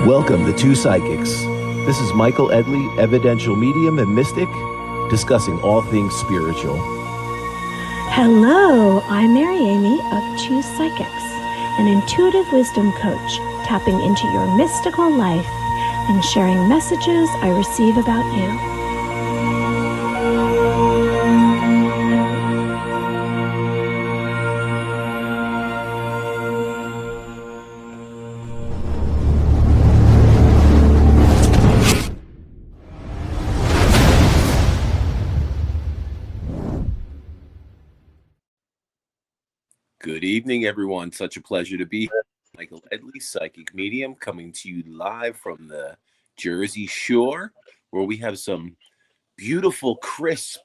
Welcome to Two Psychics. This is Michael Edley, evidential medium and mystic, discussing all things spiritual. Hello, I'm Mary Amy of Two Psychics, an intuitive wisdom coach, tapping into your mystical life and sharing messages I receive about you. Good evening, everyone. Such a pleasure to be here. Michael Edley, psychic medium, coming to you live from the Jersey Shore, where we have some beautiful crisp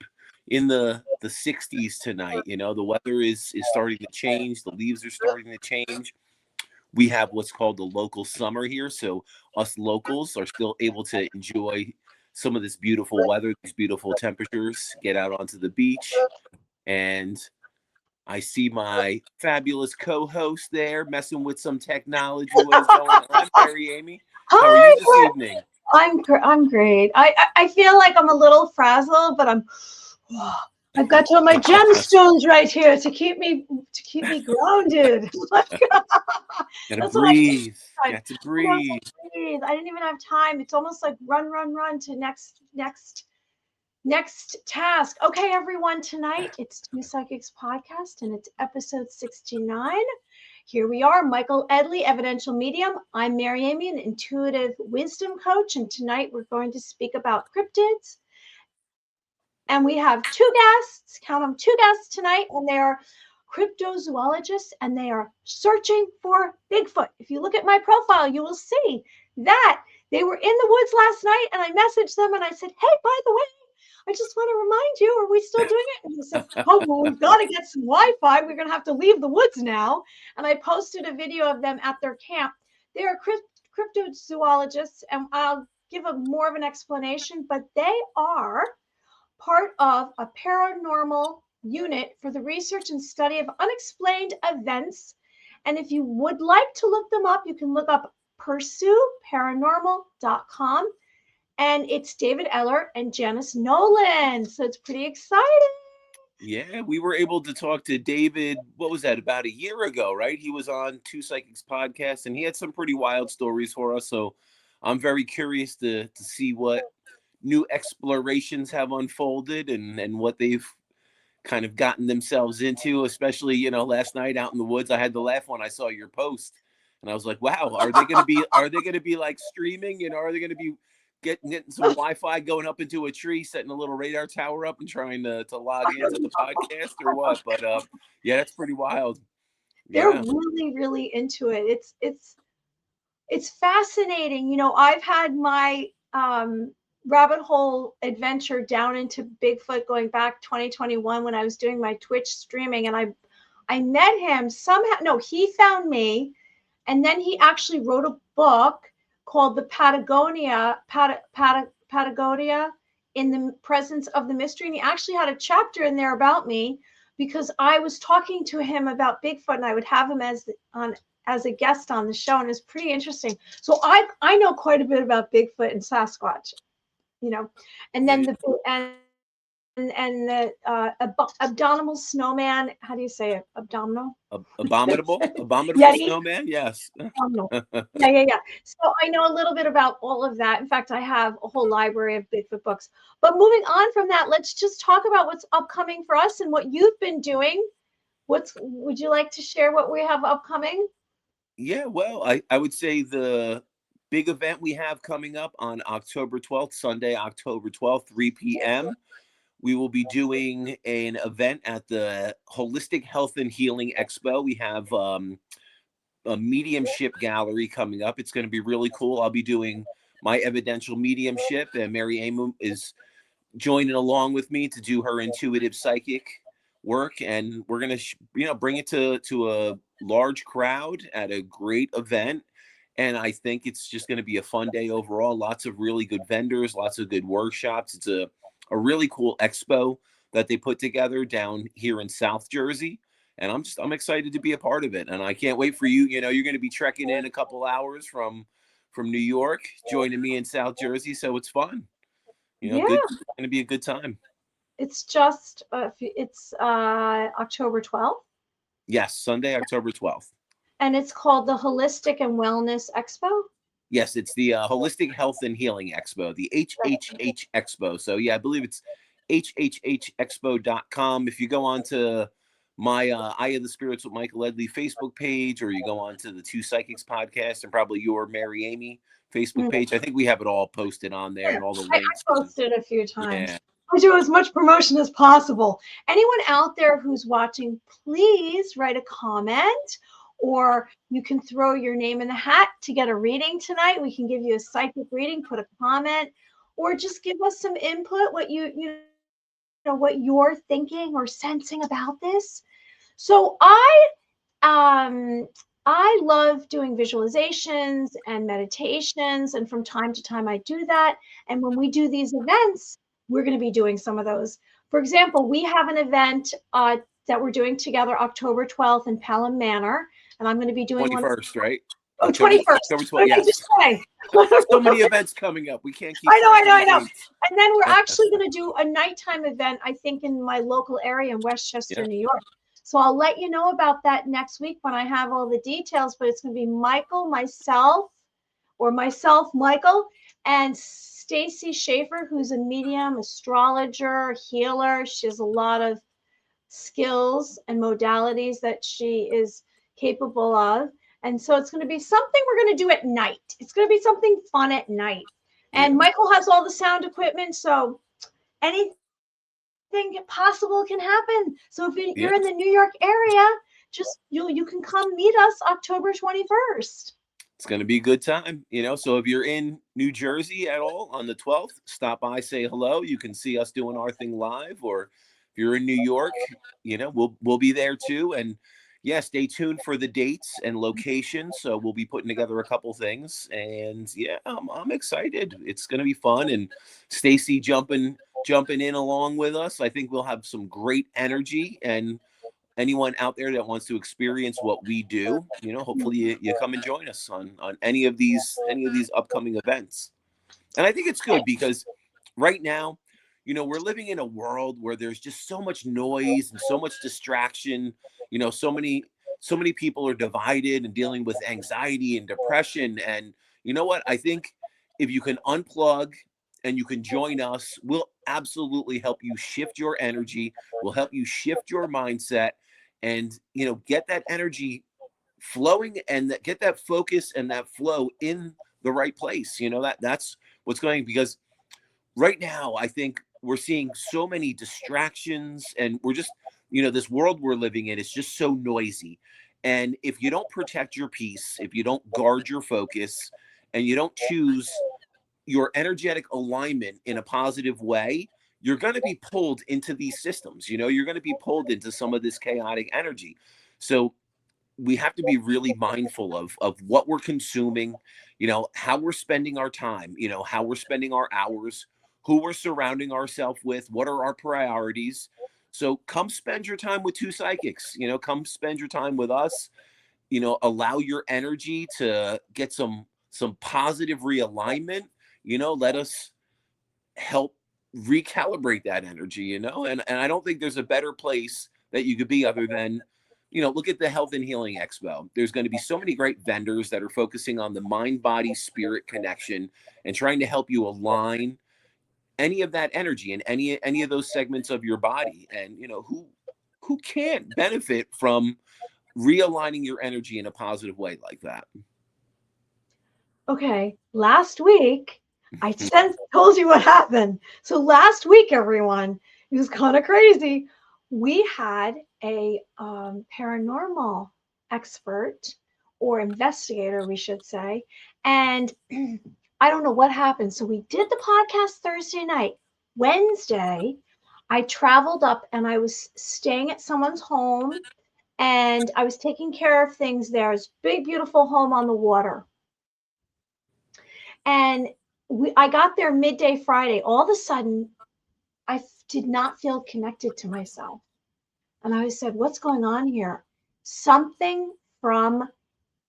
in the 60s tonight. You know, the weather is starting to change. The leaves are starting to change. We have what's called the local summer here, so us locals are still able to enjoy some of this beautiful weather, these beautiful temperatures, get out onto the beach, and I see my fabulous co-host there messing with some technology. What is going on, Mary Amy? How are you this evening? I'm great. I feel like I'm a little frazzled, but I've got all my gemstones right here to keep me grounded. Gotta breathe. Got to breathe. I didn't even have time. It's almost like run to next task. Okay, everyone, tonight it's Two Psychics podcast and it's episode 69. Here we are, Michael Edley, evidential medium. I'm Mary Amy, an intuitive wisdom coach, and tonight we're going to speak about cryptids. And we have two guests, count them, two guests tonight, and they are cryptozoologists and they are searching for Bigfoot. If you look at my profile, you will see that they were in the woods last night, and I messaged them and I said, hey, by the way, I just want to remind you, are we still doing it? And he said, oh, well, we've got to get some Wi-Fi. We're going to have to leave the woods now. And I posted a video of them at their camp. They are cryptozoologists, and I'll give more of an explanation, but they are part of a paranormal unit for the research and study of unexplained events. And if you would like to look them up, you can look up pursueparanormal.com. And it's David Eller and Janice Nolan. So it's pretty exciting. Yeah, we were able to talk to David, what was that, about a year ago, right? He was on Two Psychics podcast, and he had some pretty wild stories for us. So I'm very curious to see what new explorations have unfolded and what they've kind of gotten themselves into, especially, you know, last night out in the woods. I had to laugh when I saw your post. And I was like, wow, are they going to be like streaming? You know, are they going to be getting some Wi-Fi, going up into a tree, setting a little radar tower up and trying to log into the podcast or what? But yeah, that's pretty wild. They're really, really into it. It's fascinating. You know, I've had my rabbit hole adventure down into Bigfoot going back 2021 when I was doing my Twitch streaming, and I met him somehow. No, he found me, and then he actually wrote a book called the Patagonia in the Presence of the Mystery. And he actually had a chapter in there about me because I was talking to him about Bigfoot, and I would have him as a guest on the show, and it's pretty interesting. So I know quite a bit about Bigfoot and Sasquatch, you know, and then the abominable snowman. How do you say it? Abominable snowman. Yes. Yeah. So I know a little bit about all of that. In fact, I have a whole library of Bigfoot books. But moving on from that, let's just talk about what's upcoming for us and what you've been doing. Would you like to share what we have upcoming? Yeah, well, I would say the big event we have coming up on October 12th, Sunday, October 12th, 3 p.m. We will be doing an event at the Holistic Health and Healing Expo. We have a mediumship gallery coming up. It's going to be really cool. I'll be doing my evidential mediumship, and Mary Amy is joining along with me to do her intuitive psychic work. And we're going to, bring it to a large crowd at a great event. And I think it's just going to be a fun day overall. Lots of really good vendors, lots of good workshops. It's a really cool expo that they put together down here in South Jersey. And I'm excited to be a part of it. And I can't wait for you. You know, you're going to be trekking in a couple hours from from New York joining me in South Jersey. So it's fun. Yeah. Good. It's going to be a good time. It's just, it's October 12th. Yes, Sunday, October 12th. And it's called the Holistic and Wellness Expo. Yes, it's the Holistic Health and Healing Expo, the HHH Expo. So yeah, I believe it's hhhexpo.com. If you go on to my Eye of the Spirits with Michael Edley Facebook page, or you go on to the Two Psychics podcast and probably your Mary Amy Facebook page, I think we have it all posted on there and all the links. I posted a few times. Yeah. I do as much promotion as possible. Anyone out there who's watching, please write a comment, or you can throw your name in the hat to get a reading tonight. We can give you a psychic reading, put a comment, or just give us some input, what you know, what you're thinking or sensing about this. So I love doing visualizations and meditations, and from time to time I do that. And when we do these events, we're going to be doing some of those. For example, we have an event that we're doing together October 12th in Pelham Manor, and I'm going to be doing 21st, right? Oh, 21st. October 12th, yes. So many events coming up. We can't keep. I know. And then we're actually going to do a nighttime event, I think, in my local area in Westchester, New York. So I'll let you know about that next week when I have all the details, but it's going to be Michael, myself, Michael, and Stacy Schaefer, who's a medium, astrologer, healer. She has a lot of skills and modalities that she is capable of. And so it's going to be something we're going to do at night. It's going to be something fun at night. And Michael has all the sound equipment, so anything possible can happen. So if you're in the New York area, just you can come meet us October 21st. It's going to be a good time, so if you're in New Jersey at all on the 12th, stop by, say hello. You can see us doing our thing live, or if you're in New York, we'll be there too. And stay tuned for the dates and locations. So we'll be putting together a couple things, and I'm excited. It's going to be fun, and Stacy jumping in along with us. I think we'll have some great energy, and anyone out there that wants to experience what we do, hopefully you come and join us on any of these upcoming events. And I think it's good because right now, we're living in a world where there's just so much noise and so much distraction. So many people are divided and dealing with anxiety and depression. And you know what? I think if you can unplug and you can join us, we'll absolutely help you shift your energy. We'll help you shift your mindset and, get that energy flowing and get that focus and that flow in the right place. That's what's going, because right now, I think we're seeing so many distractions, and we're just, this world we're living in is just so noisy. And if you don't protect your peace, if you don't guard your focus, and you don't choose your energetic alignment in a positive way, you're going to be pulled into these systems. You're going to be pulled into some of this chaotic energy. So we have to be really mindful of what we're consuming, how we're spending our time, how we're spending our hours, who we're surrounding ourselves with, what are our priorities. So come spend your time with Two Psychics, come spend your time with us, allow your energy to get some positive realignment, let us help recalibrate that energy, and I don't think there's a better place that you could be other than, look at the Health and Healing Expo. There's going to be so many great vendors that are focusing on the mind, body, spirit connection and trying to help you align any of that energy in any of those segments of your body. And who can't benefit from realigning your energy in a positive way like that? Okay, last week I told you what happened. So last week, everyone, it was kind of crazy. We had a paranormal expert or investigator, we should say, and I don't know what happened. So we did the podcast Thursday night. Wednesday, I traveled up and I was staying at someone's home, and I was taking care of things there. It's a big, beautiful home on the water. And I got there midday Friday. All of a sudden, I did not feel connected to myself. And I said, what's going on here? Something from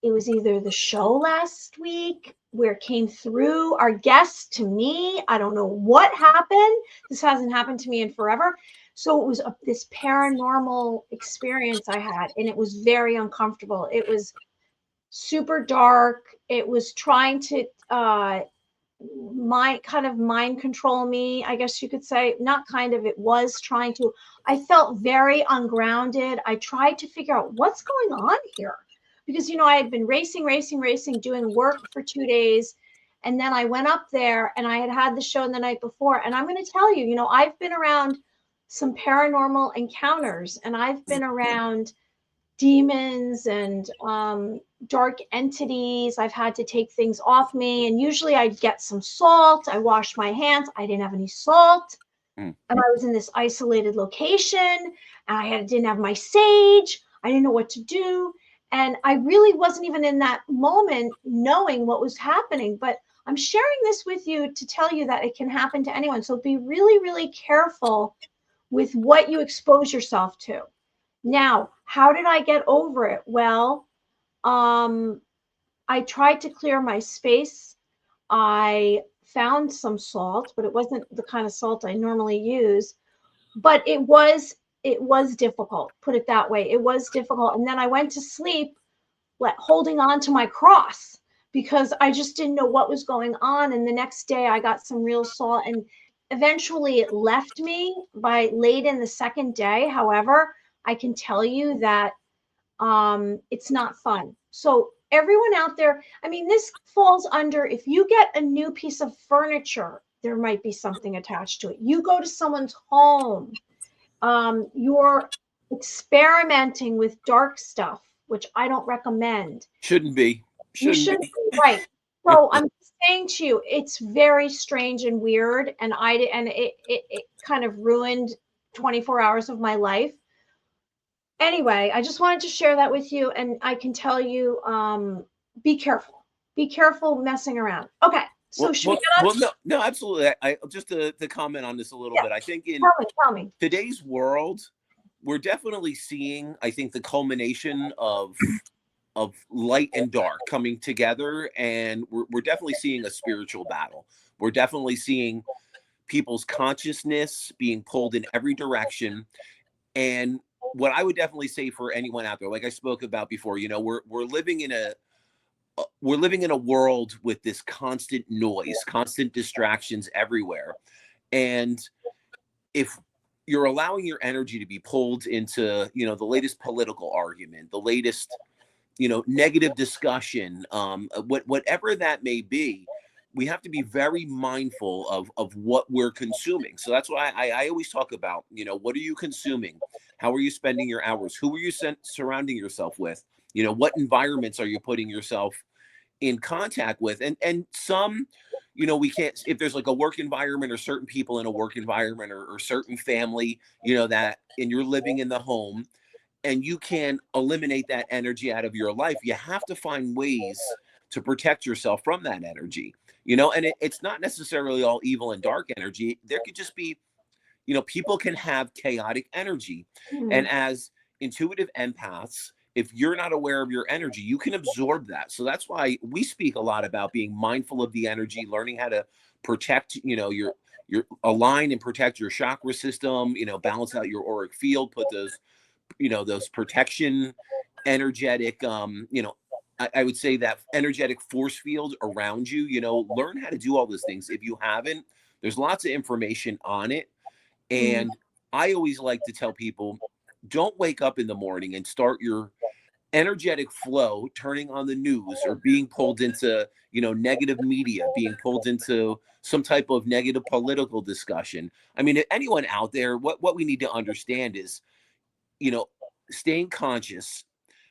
it was either the show last week where it came through our guest to me. I don't know what happened. This hasn't happened to me in forever. So it was this paranormal experience I had, and it was very uncomfortable. It was super dark. It was trying to mind control me, I guess you could say. Not kind of, it was trying to. I felt very ungrounded. I tried to figure out what's going on here, because I had been racing, doing work for 2 days, and then I went up there and I had the show the night before. And I'm going to tell you, I've been around some paranormal encounters, and I've been around demons and dark entities. I've had to take things off me, and usually I'd get some salt. I washed my hands. I didn't have any salt. And I was in this isolated location, and I didn't have my sage. I didn't know what to do. And I really wasn't even in that moment knowing what was happening. But I'm sharing this with you to tell you that it can happen to anyone. So be really, really careful with what you expose yourself to. Now, how did I get over it? Well, I tried to clear my space. I found some salt, but it wasn't the kind of salt I normally use. But it was difficult, put it that way. It was difficult. And then I went to sleep holding on to my cross, because I just didn't know what was going on. And the next day I got some real salt, and eventually it left me by late in the second day. However, I can tell you that it's not fun. So everyone out there, this falls under, if you get a new piece of furniture, there might be something attached to it. You go to someone's home, you're experimenting with dark stuff, which I don't recommend. Shouldn't be. You shouldn't be, right. So I'm saying to you, it's very strange and weird, and it kind of ruined 24 hours of my life. Anyway, I just wanted to share that with you, and I can tell you, be careful. Be careful messing around. Okay, so should we get on? Well, no, absolutely. I just to comment on this a little bit. I think in tell me. Today's world, we're definitely seeing, I think, the culmination of light and dark coming together, and we're definitely seeing a spiritual battle. We're definitely seeing people's consciousness being pulled in every direction. And what I would definitely say for anyone out there, like I spoke about before, we're living in a world with this constant noise, constant distractions everywhere. And if you're allowing your energy to be pulled into, the latest political argument, the latest, negative discussion, whatever that may be, we have to be very mindful of what we're consuming. So that's why I always talk about, what are you consuming? How are you spending your hours? Who are you surrounding yourself with? What environments are you putting yourself in contact with? And some, we can't, if there's like a work environment or certain people in a work environment or certain family, and you're living in the home, and you can eliminate that energy out of your life, you have to find ways to protect yourself from that energy. And it's not necessarily all evil and dark energy. There could just be, people can have chaotic energy. Mm-hmm. And as intuitive empaths, if you're not aware of your energy, you can absorb that. So that's why we speak a lot about being mindful of the energy, learning how to protect, your align and protect your chakra system, balance out your auric field, put those, those protection energetic, I would say that energetic force field around you, learn how to do all those things. If you haven't, there's lots of information on it. And I always like to tell people, don't wake up in the morning and start your energetic flow turning on the news or being pulled into, negative media, being pulled into some type of negative political discussion. If anyone out there, what we need to understand is, staying conscious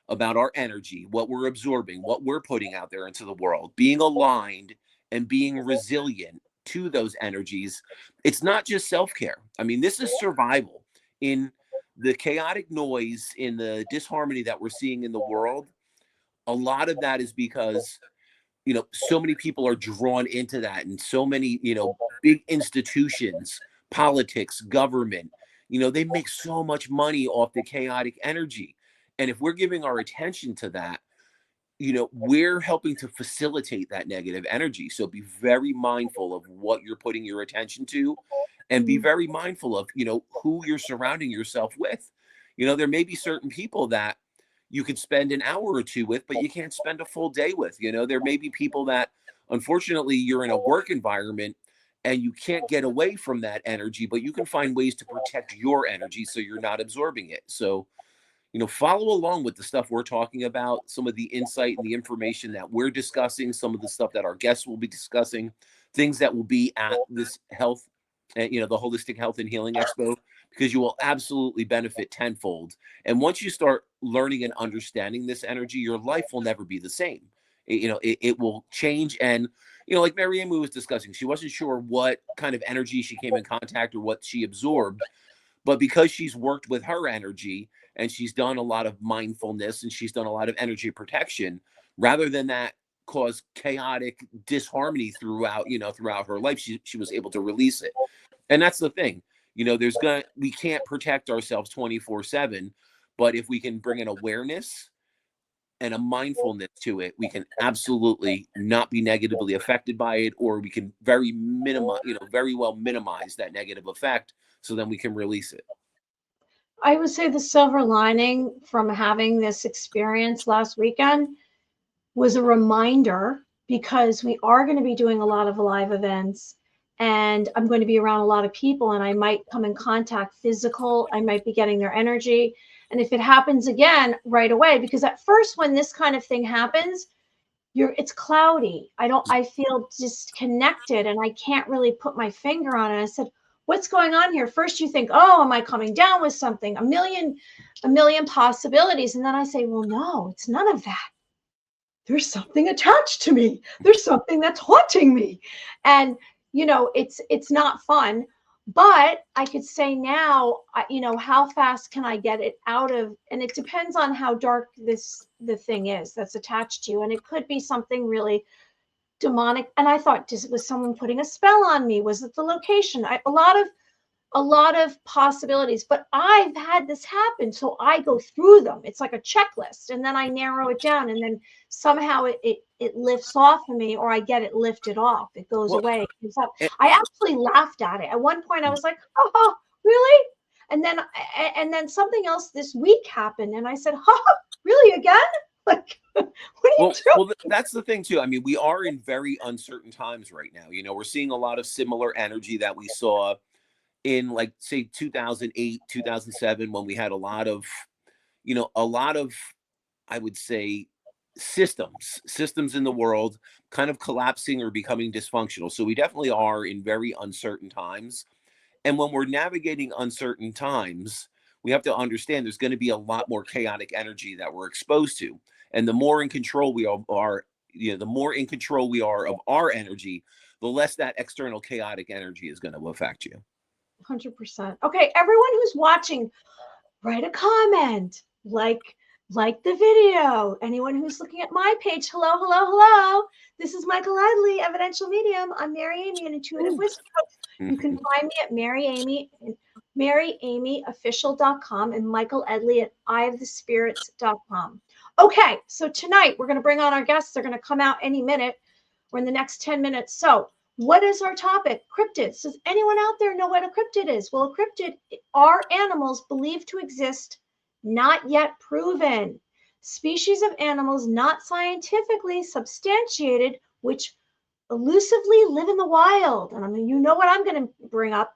about our energy, what we're absorbing, what we're putting out there into the world, being aligned and being resilient to those energies. It's not just self-care. This is survival. In the chaotic noise, in the disharmony that we're seeing in the world, a lot of that is because, so many people are drawn into that, and so many, big institutions, politics, government, they make so much money off the chaotic energy. And if we're giving our attention to that, we're helping to facilitate that negative energy. So be very mindful of what you're putting your attention to, and be very mindful of, who you're surrounding yourself with. There may be certain people that you could spend an hour or two with, but you can't spend a full day with. There may be people that, unfortunately, you're in a work environment and you can't get away from that energy, but you can find ways to protect your energy so you're not absorbing it. So, follow along with the stuff we're talking about, some of the insight and the information that we're discussing, some of the stuff that our guests will be discussing, things that will be at this health, the Holistic Health and Healing Expo, because you will absolutely benefit tenfold. And once you start learning and understanding this energy, your life will never be the same. It will change. And, like Mary Amy was discussing, she wasn't sure what kind of energy she came in contact or what she absorbed. But because she's worked with her energy and she's done a lot of mindfulness and she's done a lot of energy protection, rather than that cause chaotic disharmony throughout her life, she was able to release it. And that's the thing. We can't protect ourselves 24/7, but if we can bring an awareness and a mindfulness to it, we can absolutely not be negatively affected by it, or we can very well minimize that negative effect, so then we can release it. I would say the silver lining from having this experience last weekend was a reminder, because we are going to be doing a lot of live events, and I'm going to be around a lot of people, and I might come in contact physical. I might be getting their energy. And if it happens again, right away, because at first when this kind of thing happens, it's cloudy. I feel disconnected and I can't really put my finger on it. I said, what's going on here? First you think, oh, am I coming down with something? A million possibilities. And then I say, well, no, it's none of that. There's something attached to me. There's something that's haunting me. And, it's not fun. But I could say now, how fast can I get it out of? And it depends on how dark the thing is that's attached to you. And it could be something really demonic. And I thought, was someone putting a spell on me? Was it the location? A lot of possibilities. But I've had this happen, so I go through them. It's like a checklist, and then I narrow it down, and then somehow it lifts off of me, or I get it lifted off. It goes away. It comes up. I actually laughed at it. At one point, I was like, "Oh, really?" And then something else this week happened, and I said, "Oh, really again?" Like, what are you doing? Well, that's the thing too. I mean, we are in very uncertain times right now. We're seeing a lot of similar energy that we saw in, like, say 2008, 2007, when we had a lot of, I would say, systems in the world kind of collapsing or becoming dysfunctional. So we definitely are in very uncertain times. And when we're navigating uncertain times, we have to understand there's going to be a lot more chaotic energy that we're exposed to. And the more in control we are, the more in control we are of our energy, the less that external chaotic energy is going to affect you. 100%. Okay, everyone who's watching, write a comment, like the video. Anyone who's looking at my page, hello. This is Michael Edley, Evidential Medium. I'm Mary Amy, an intuitive wisdom coach. You can find me at maryamyofficial.com and Michael Edley at eyeofthespirits.com. Okay, so tonight we're going to bring on our guests. They're going to come out any minute or in the next 10 minutes. So what is our topic? Cryptids. Does anyone out there know what a cryptid is? Well, a cryptid are animals believed to exist, not yet proven. Species of animals not scientifically substantiated, which elusively live in the wild. And I mean, you know what I'm going to bring up.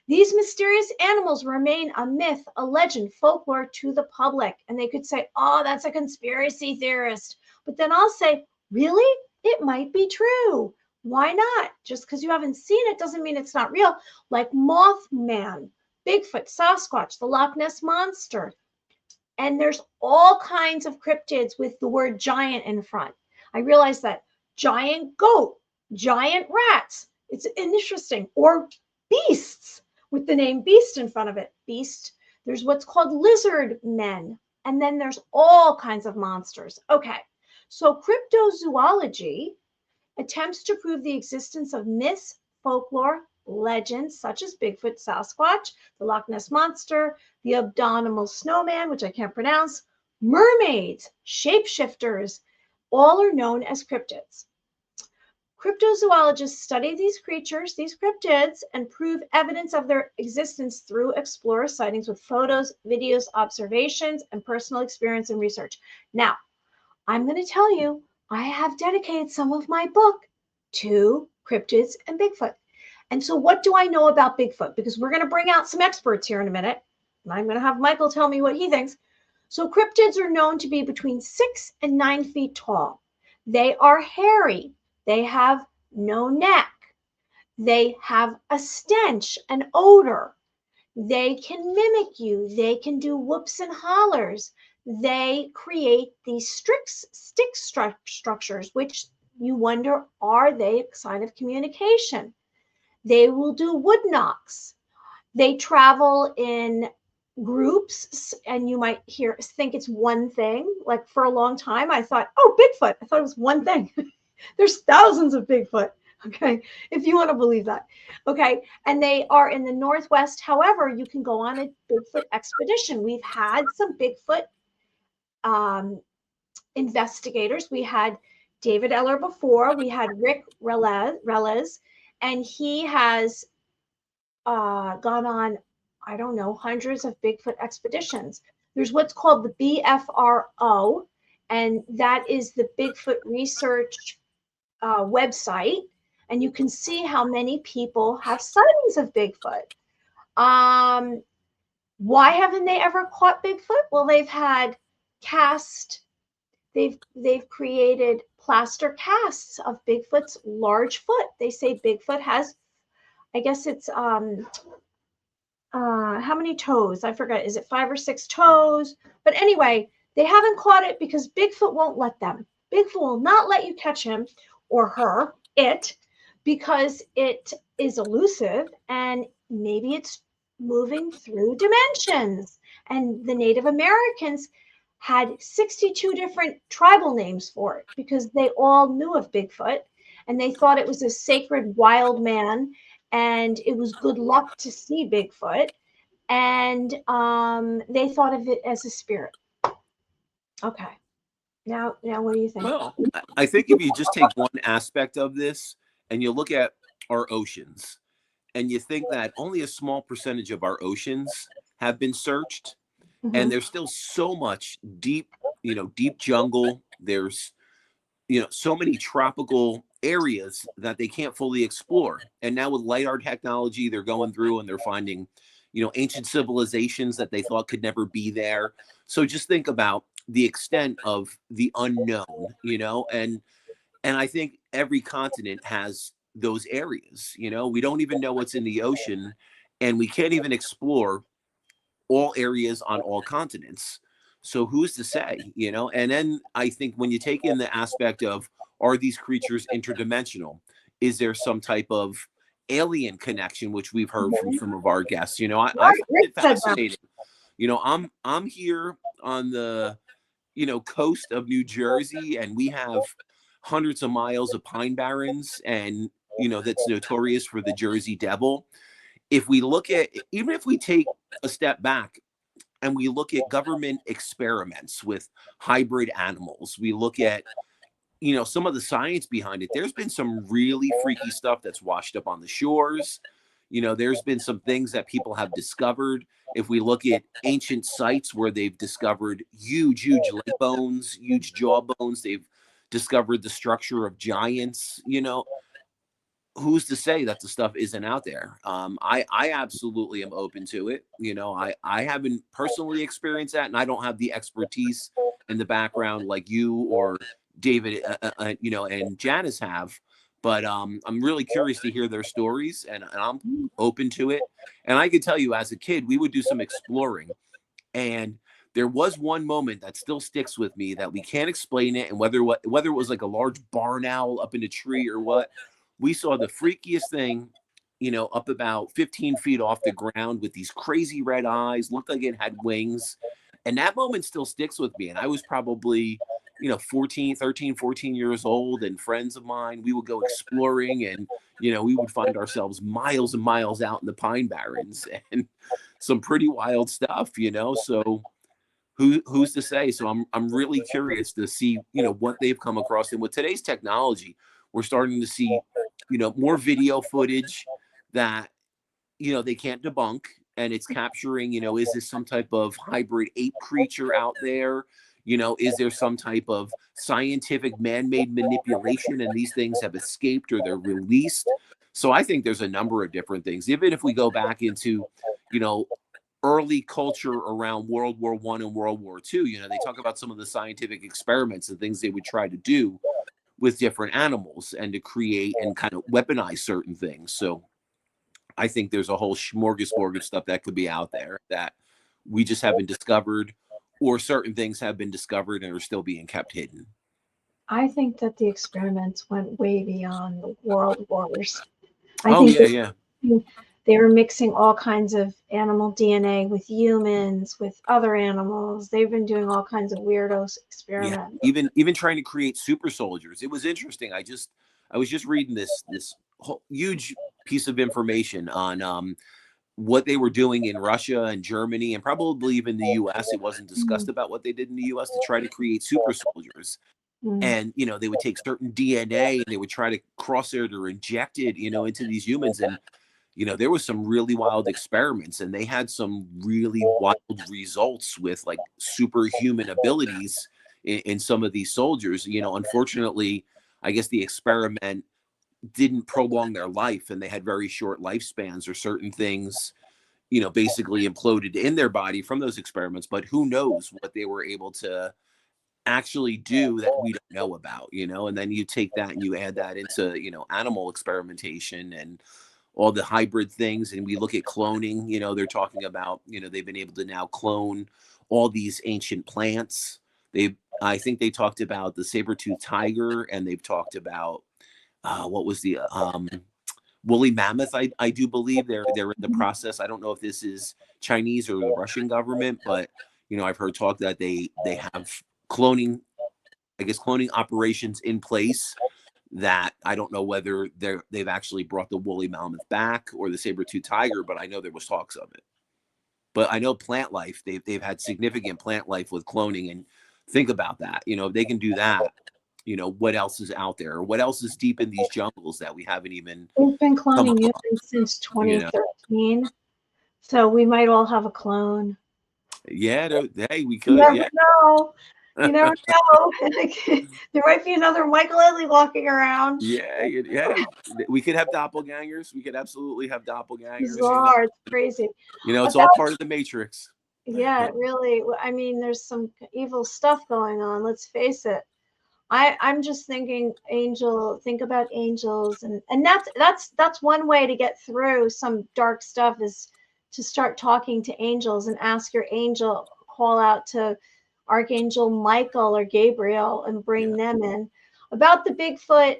These mysterious animals remain a myth, a legend, folklore to the public. And they could say, oh, that's a conspiracy theorist. But then I'll say, really? It might be true. Why not? Just because you haven't seen it doesn't mean it's not real. Like Mothman, Bigfoot, Sasquatch, the Loch Ness Monster. And there's all kinds of cryptids with the word giant in front. I realized that. Giant goat, giant rats. It's interesting. Or beasts with the name beast in front of it. Beast. There's what's called lizard men. And then there's all kinds of monsters. Okay. So cryptozoology attempts to prove the existence of myths, folklore, legends such as Bigfoot, Sasquatch, the Loch Ness Monster, the abominable snowman, which I can't pronounce, mermaids, shapeshifters, All are known as cryptids. Cryptozoologists study these creatures, these cryptids, and prove evidence of their existence through explorer sightings with photos, videos, observations, and personal experience and research. Now, I'm going to tell you, I have dedicated some of my book to cryptids and Bigfoot. And so what do I know about Bigfoot? Because we're going to bring out some experts here in a minute. And I'm going to have Michael tell me what he thinks. So cryptids are known to be between 6 and 9 feet tall. They are hairy. They have no neck. They have a stench, an odor. They can mimic you. They can do whoops and hollers. They create these stick structures, which you wonder, are they a sign of communication? They will do wood knocks. They travel in groups, and you might think it's one thing. Like for a long time, I thought, oh, Bigfoot. I thought it was one thing. There's thousands of Bigfoot, okay, if you want to believe that, okay, and they are in the Northwest. However, you can go on a Bigfoot expedition. We've had some Bigfoot investigators. We had David Eller before. We had Rick Relez, and he has gone on, I don't know, hundreds of Bigfoot expeditions. There's what's called the BFRO, and that is the Bigfoot Research website, and you can see how many people have sightings of Bigfoot. Why haven't they ever caught Bigfoot? Well, they've had they've created plaster casts of Bigfoot's large foot. They say Bigfoot has, I guess it's how many toes? I forgot. Is it 5 or 6 toes? But anyway, they haven't caught it because Bigfoot won't let them. Bigfoot will not let you catch him or her, because it is elusive and maybe it's moving through dimensions. And the Native Americans had 62 different tribal names for it because they all knew of Bigfoot and they thought it was a sacred wild man and it was good luck to see Bigfoot. And they thought of it as a spirit. Okay. Now, what do you think? Well, I think if you just take one aspect of this and you look at our oceans and you think that only a small percentage of our oceans have been searched, and there's still so much deep jungle. There's, so many tropical areas that they can't fully explore. And now with LiDAR technology, they're going through and they're finding, ancient civilizations that they thought could never be there. So just think about the extent of the unknown, and I think every continent has those areas. We don't even know what's in the ocean, and we can't even explore all areas on all continents. So who's to say, and then I think when you take in the aspect of, are these creatures interdimensional? Is there some type of alien connection, which we've heard from some of our guests? I find it fascinating. I'm here on the coast of New Jersey, and we have hundreds of miles of pine barrens, and that's notorious for the Jersey Devil. If we look at, even if we take a step back and we look at government experiments with hybrid animals, we look at some of the science behind it. There's been some really freaky stuff that's washed up on the shores. There's been some things that people have discovered. If we look at ancient sites where they've discovered huge leg bones, huge jaw bones, they've discovered the structure of giants, who's to say that the stuff isn't out there? I absolutely am open to it. I haven't personally experienced that, and I don't have the expertise and the background like you or David, and Janice have. But I'm really curious to hear their stories, and I'm open to it. And I could tell you, as a kid, we would do some exploring, and there was one moment that still sticks with me that we can't explain it, and whether it was like a large barn owl up in a tree or what, we saw the freakiest thing, up about 15 feet off the ground with these crazy red eyes, looked like it had wings, and that moment still sticks with me. And I was probably 13, 14 years old, and friends of mine, we would go exploring, and we would find ourselves miles and miles out in the pine barrens and some pretty wild stuff. So who's to say? So I'm really curious to see, what they've come across. And with today's technology, we're starting to see, more video footage that, they can't debunk, and it's capturing, is this some type of hybrid ape creature out there? Is there some type of scientific man-made manipulation and these things have escaped or they're released? So I think there's a number of different things. Even if we go back into, early culture around World War I and World War II, they talk about some of the scientific experiments and things they would try to do with different animals and to create and kind of weaponize certain things. So I think there's a whole smorgasbord of stuff that could be out there that we just haven't discovered, or certain things have been discovered and are still being kept hidden. I think that the experiments went way beyond the world wars. They were mixing all kinds of animal DNA with humans, with other animals. They've been doing all kinds of weirdo experiments. Yeah. Even trying to create super soldiers. It was interesting. I was just reading this whole huge piece of information on what they were doing in Russia and Germany and probably even the US. It wasn't discussed about what they did in the US to try to create super soldiers. And, they would take certain DNA and they would try to cross it or inject it, into these humans. And, there was some really wild experiments, and they had some really wild results with like superhuman abilities in some of these soldiers. Unfortunately, I guess the experiment didn't prolong their life, and they had very short lifespans, or certain things, basically imploded in their body from those experiments. But who knows what they were able to actually do that we don't know about, and then you take that and you add that into, animal experimentation and all the hybrid things. And we look at cloning, they're talking about, they've been able to now clone all these ancient plants. I think they talked about the saber-toothed tiger, and they've talked about what was the woolly mammoth. I do believe they're in the process. I don't know if this is Chinese or the Russian government, but I've heard talk that they have cloning operations in place, that I don't know whether they've actually brought the woolly mammoth back or the saber-toothed tiger, but I know there was talks of it. But I know plant life, they've had significant plant life with cloning. And think about that, if they can do that, what else is out there, or what else is deep in these jungles that we haven't even. We've been cloning humans since 2013, so we might all have a clone. Yeah, hey, we could. You never know. You never know. There might be another Michael Edley walking around. Yeah. We could have doppelgangers. We could absolutely have doppelgangers. Bizarre. It's crazy. It's all part of the Matrix. Yeah, it really. I mean, there's some evil stuff going on. Let's face it. I'm just thinking think about angels, and that's one way to get through some dark stuff, is to start talking to angels and ask your angel, call out to Archangel Michael or Gabriel and bring them in. About the Bigfoot,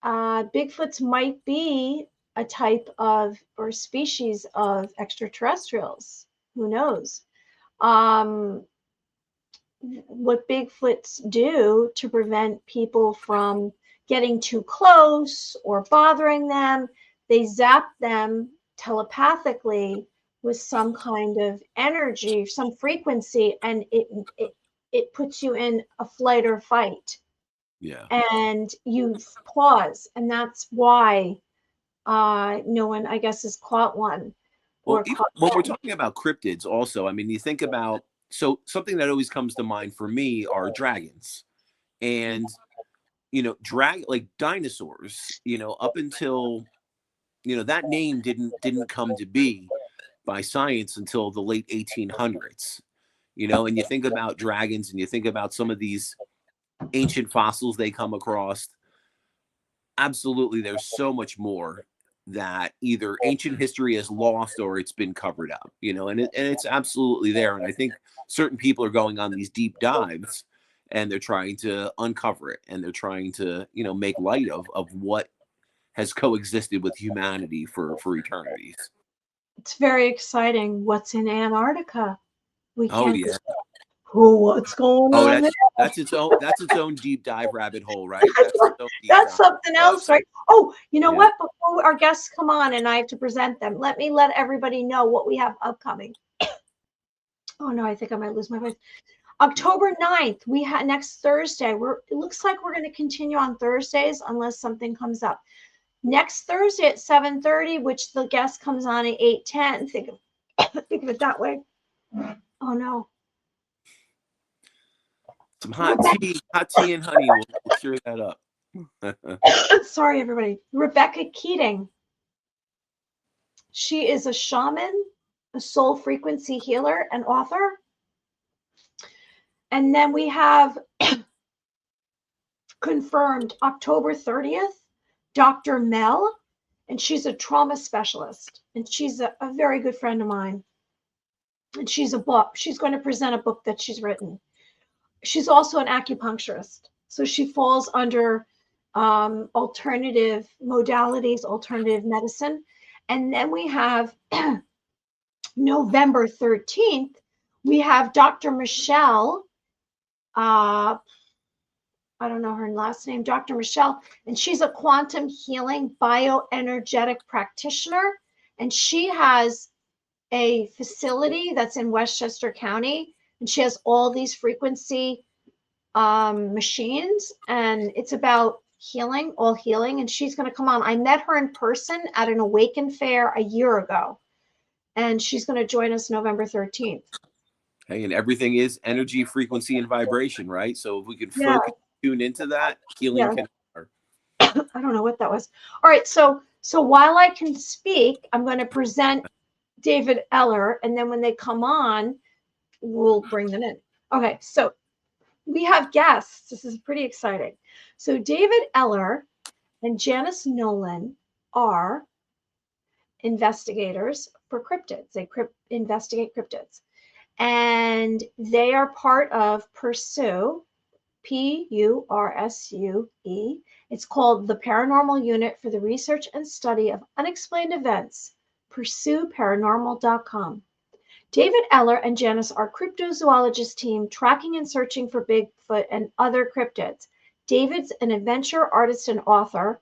Bigfoots might be a type of or species of extraterrestrials. Who knows? What Bigfoots do to prevent people from getting too close or bothering them, they zap them telepathically with some kind of energy, some frequency, and it puts you in a flight or fight. Yeah. And you pause, and that's why no one, I guess, has caught one. Well, when we're talking about cryptids also, I mean, you think about, so something that always comes to mind for me are dragons. And, like dinosaurs, up until, that name didn't come to be by science until the late 1800s, and you think about dragons and you think about some of these ancient fossils they come across. Absolutely, there's so much more that either ancient history has lost or it's been covered up, and it's absolutely there. And I think certain people are going on these deep dives and they're trying to uncover it, and they're trying to, make light of what has coexisted with humanity for eternities. It's very exciting. What's in Antarctica? We can't. Oh yeah. What's going on there? That's its own deep dive rabbit hole, right? That's something else, right? Oh, you know what? Before our guests come on and I have to present them, let me let everybody know what we have upcoming. Oh no, I think I might lose my voice. October 9th, we have next Thursday. It looks like we're going to continue on Thursdays unless something comes up. Next Thursday at 7:30, which the guest comes on at 8:10. Think of it that way. Oh no. Some hot tea and honey will cheer that up. Sorry, everybody. Rebecca Keating. She is a shaman, a soul frequency healer, and author. And then we have confirmed October 30th, Dr. Mel, and she's a trauma specialist. And she's a very good friend of mine. And she's going to present a book that she's written. She's also an acupuncturist. So she falls under alternative modalities, alternative medicine. And then we have November 13th, we have Dr. Michelle. I don't know her last name, Dr. Michelle, and she's a quantum healing bioenergetic practitioner. And she has a facility that's in Westchester County, and she has all these frequency machines, and it's about healing, all healing. And she's going to come on. I met her in person at an Awaken fair a year ago, and she's going to join us November 13th. Hey, and everything is energy, frequency, and vibration, right? So if we could focus, tune into that, healing can occur. I don't know what that was. All right, so while I can speak, I'm going to present David Eller, and then when they come on, we'll bring them in. Okay, so we have guests. This is pretty exciting. So David Eller and Janice Nolan are investigators for cryptids. They investigate cryptids. And they are part of Pursue, P-U-R-S-U-E. It's called the Paranormal Unit for the Research and Study of Unexplained Events, PursueParanormal.com. David Eller and Janice are cryptozoologist team tracking and searching for Bigfoot and other cryptids. David's an adventure artist and author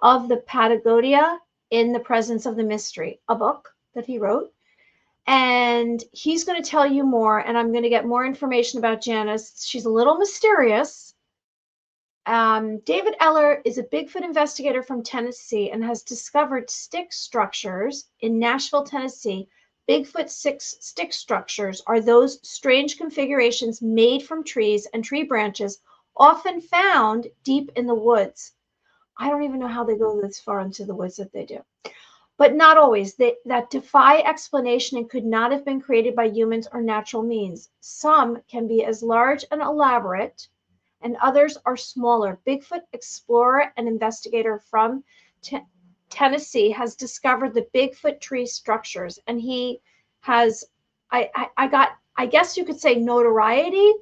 of the Pagoda in the Presence of the Mystery, a book that he wrote. And he's going to tell you more, and I'm going to get more information about Janice. She's a little mysterious. David Eller is a Bigfoot investigator from Tennessee and has discovered stick structures in Nashville, Tennessee. Bigfoot stick structures are those strange configurations made from trees and tree branches, often found deep in the woods. I don't even know how they go this far into the woods that they do. But not always. That defy explanation and could not have been created by humans or natural means. Some can be as large and elaborate, and others are smaller. Bigfoot explorer and investigator from Tennessee has discovered the Bigfoot tree structures, and he has, I guess you could say, notoriety.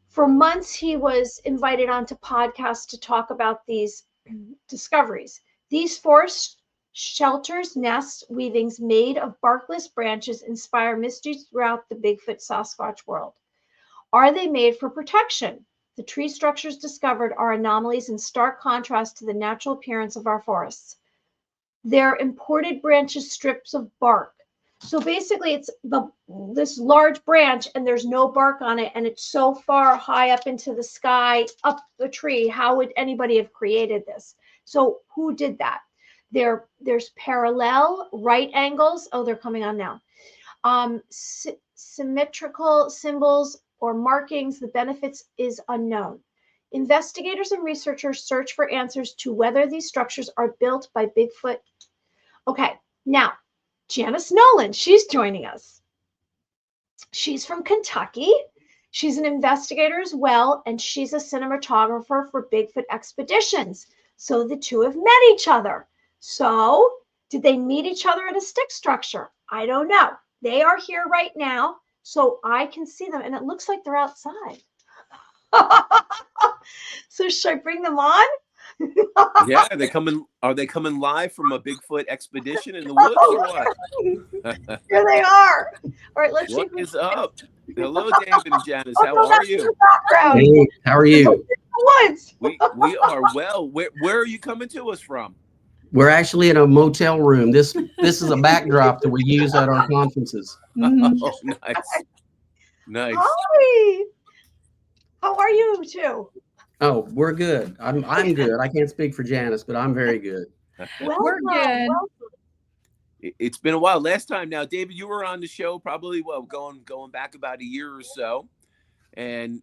For months, he was invited onto podcasts to talk about these discoveries. These forest shelters, nests, weavings made of barkless branches inspire mysteries throughout the Bigfoot Sasquatch world. Are they made for protection? The tree structures discovered are anomalies in stark contrast to the natural appearance of our forests. They're imported branches, strips of bark. So basically it's this large branch and there's no bark on it, and it's so far high up into the sky, up the tree. How would anybody have created this? So who did that? There's parallel, right angles. Oh, they're coming on now. Symmetrical symbols or markings. The benefits is unknown. Investigators and researchers search for answers to whether these structures are built by Bigfoot. Okay, now Janice Nolan, she's joining us. She's from Kentucky. She's an investigator as well, and she's a cinematographer for Bigfoot Expeditions. So the two have met each other. So did they meet each other at a stick structure? I don't know. They are here right now, so I can see them, and it looks like they're outside. So should I bring them on? Yeah, are they coming live from a Bigfoot expedition in the woods or what? Here they are. All right, let's What see. is up? Hello, David and Janice. How are you? Hey, how are you? Woods. We are well. Where are you coming to us from? We're actually in a motel room. This is a backdrop that we use at our conferences. Oh, nice. Nice. Hi. How are you two? Oh, we're good. I'm good. I can't speak for Janice, but I'm very good. We're good. It's been a while. Last time now, David, you were on the show probably going back about a year or so, and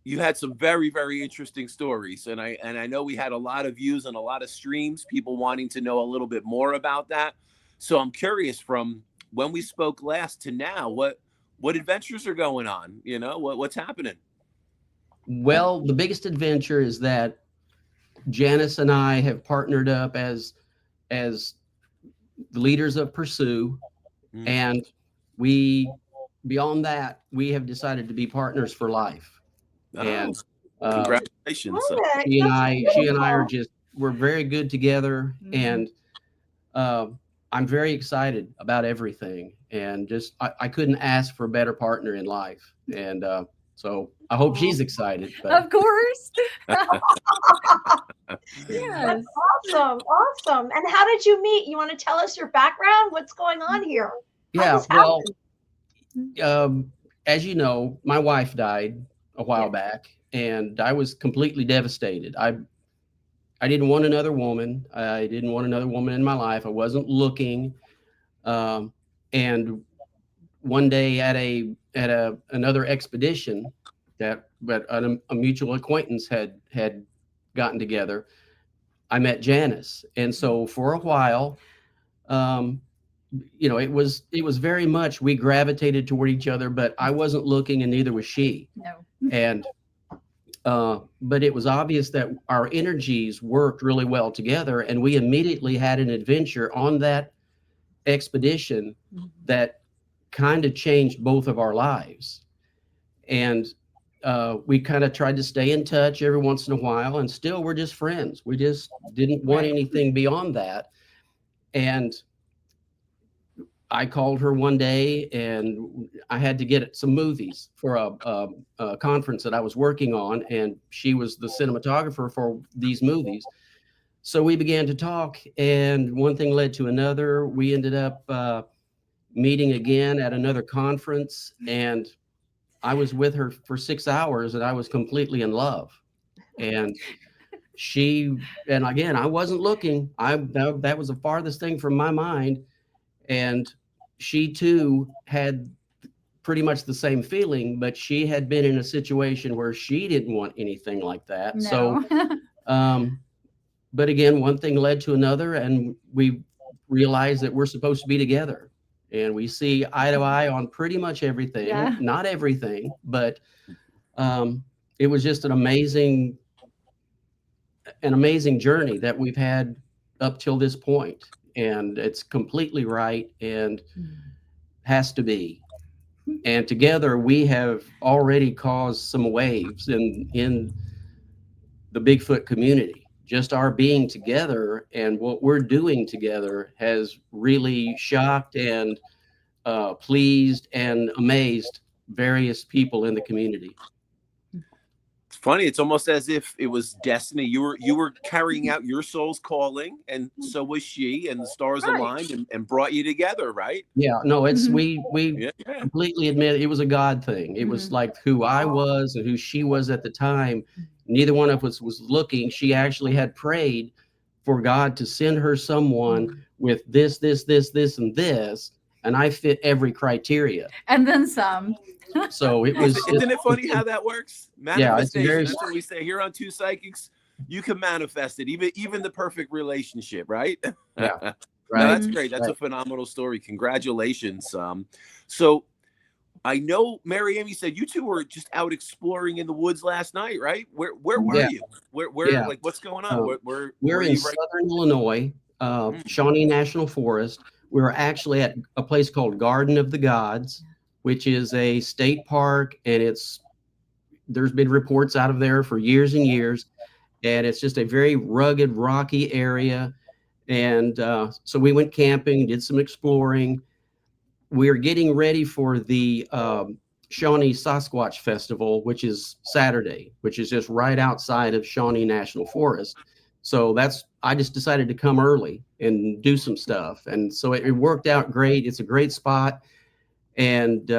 you had some very, very interesting stories. And I know we had a lot of views and a lot of streams, people wanting to know a little bit more about that. So I'm curious, from when we spoke last to now, what adventures are going on? You know, what's happening? Well, the biggest adventure is that Janice and I have partnered up as the leaders of Pursue, and beyond that, we have decided to be partners for life. Oh, and congratulations! She and I we're very good together, and I'm very excited about everything, and just I couldn't ask for a better partner in life, and so I hope she's excited. But. Of course. Yes. Awesome. And how did you meet? You want to tell us your background? What's going on here? Yeah, well, as you know, my wife died a while back, and I was completely devastated. I didn't want another woman. I didn't want another woman in my life. I wasn't looking. And one day at another expedition that a mutual acquaintance had gotten together, I met Janice. And so for a while, you know, it was very much, we gravitated toward each other, but I wasn't looking and neither was she. No. And but it was obvious that our energies worked really well together, and we immediately had an adventure on that expedition that kind of changed both of our lives. And we kind of tried to stay in touch every once in a while, and still we're just friends. We just didn't want anything beyond that. And I called her one day, and I had to get some movies for a conference that I was working on, and she was the cinematographer for these movies. So we began to talk, and one thing led to another. We ended up meeting again at another conference, and I was with her for 6 hours, and I was completely in love. And and again, I wasn't looking. That was the farthest thing from my mind. And she too had pretty much the same feeling, but she had been in a situation where she didn't want anything like that. No. So, but again, one thing led to another, and we realized that we're supposed to be together, and we see eye to eye on pretty much everything. Yeah. Not everything, but it was just an amazing journey that we've had up till this point. And it's completely right and has to be. And together we have already caused some waves in the Bigfoot community. Just our being together and what we're doing together has really shocked and pleased and amazed various people in the community. It's funny. It's almost as if it was destiny. You were carrying out your soul's calling, and so was she, and the stars aligned and brought you together, right? Yeah, no, it's we completely admit it was a God thing. It was like who I was and who she was at the time. Neither one of us was looking. She actually had prayed for God to send her someone with this, and this, and I fit every criteria. And then some. So it was. Isn't it funny how that works? Manifestation. Yeah, That's what we say here on Two Psychics. You can manifest it, even the perfect relationship, right? Yeah, No, right. that's great. That's a phenomenal story. Congratulations. So I know Mary Amy said you two were just out exploring in the woods last night, right? Where were you? Where like what's going on? We're in southern Illinois, Shawnee National Forest. We were actually at a place called Garden of the Gods, which is a state park, and there's been reports out of there for years and years, and it's just a very rugged, rocky area. And so we went camping, did some exploring. We're getting ready for the Shawnee Sasquatch Festival, which is Saturday, which is just right outside of Shawnee National Forest. So I just decided to come early and do some stuff. And so it worked out great. It's a great spot. And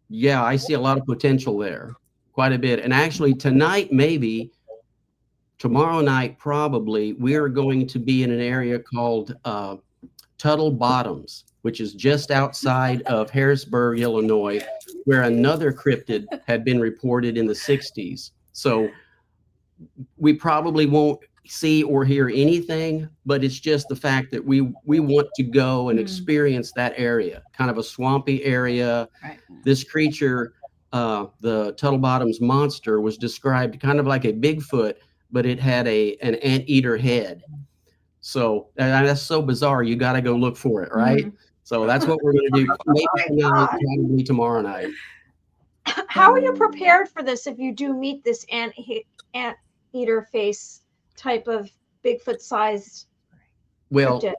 yeah, I see a lot of potential there, quite a bit. And actually tonight, maybe tomorrow night, probably, we're going to be in an area called Tuttle Bottoms, which is just outside of Harrisburg, Illinois, where another cryptid had been reported in the 60s. So we probably won't see or hear anything, but it's just the fact that we want to go and experience that area, kind of a swampy area. Right. This creature, the Tuttle Bottoms monster, was described kind of like a Bigfoot, but it had an anteater head. So that's so bizarre. You got to go look for it, right? So that's what we're going to do. Maybe tonight, probably tomorrow night. How are you prepared for this if you do meet this anteater face type of Bigfoot-sized Well, cryptid?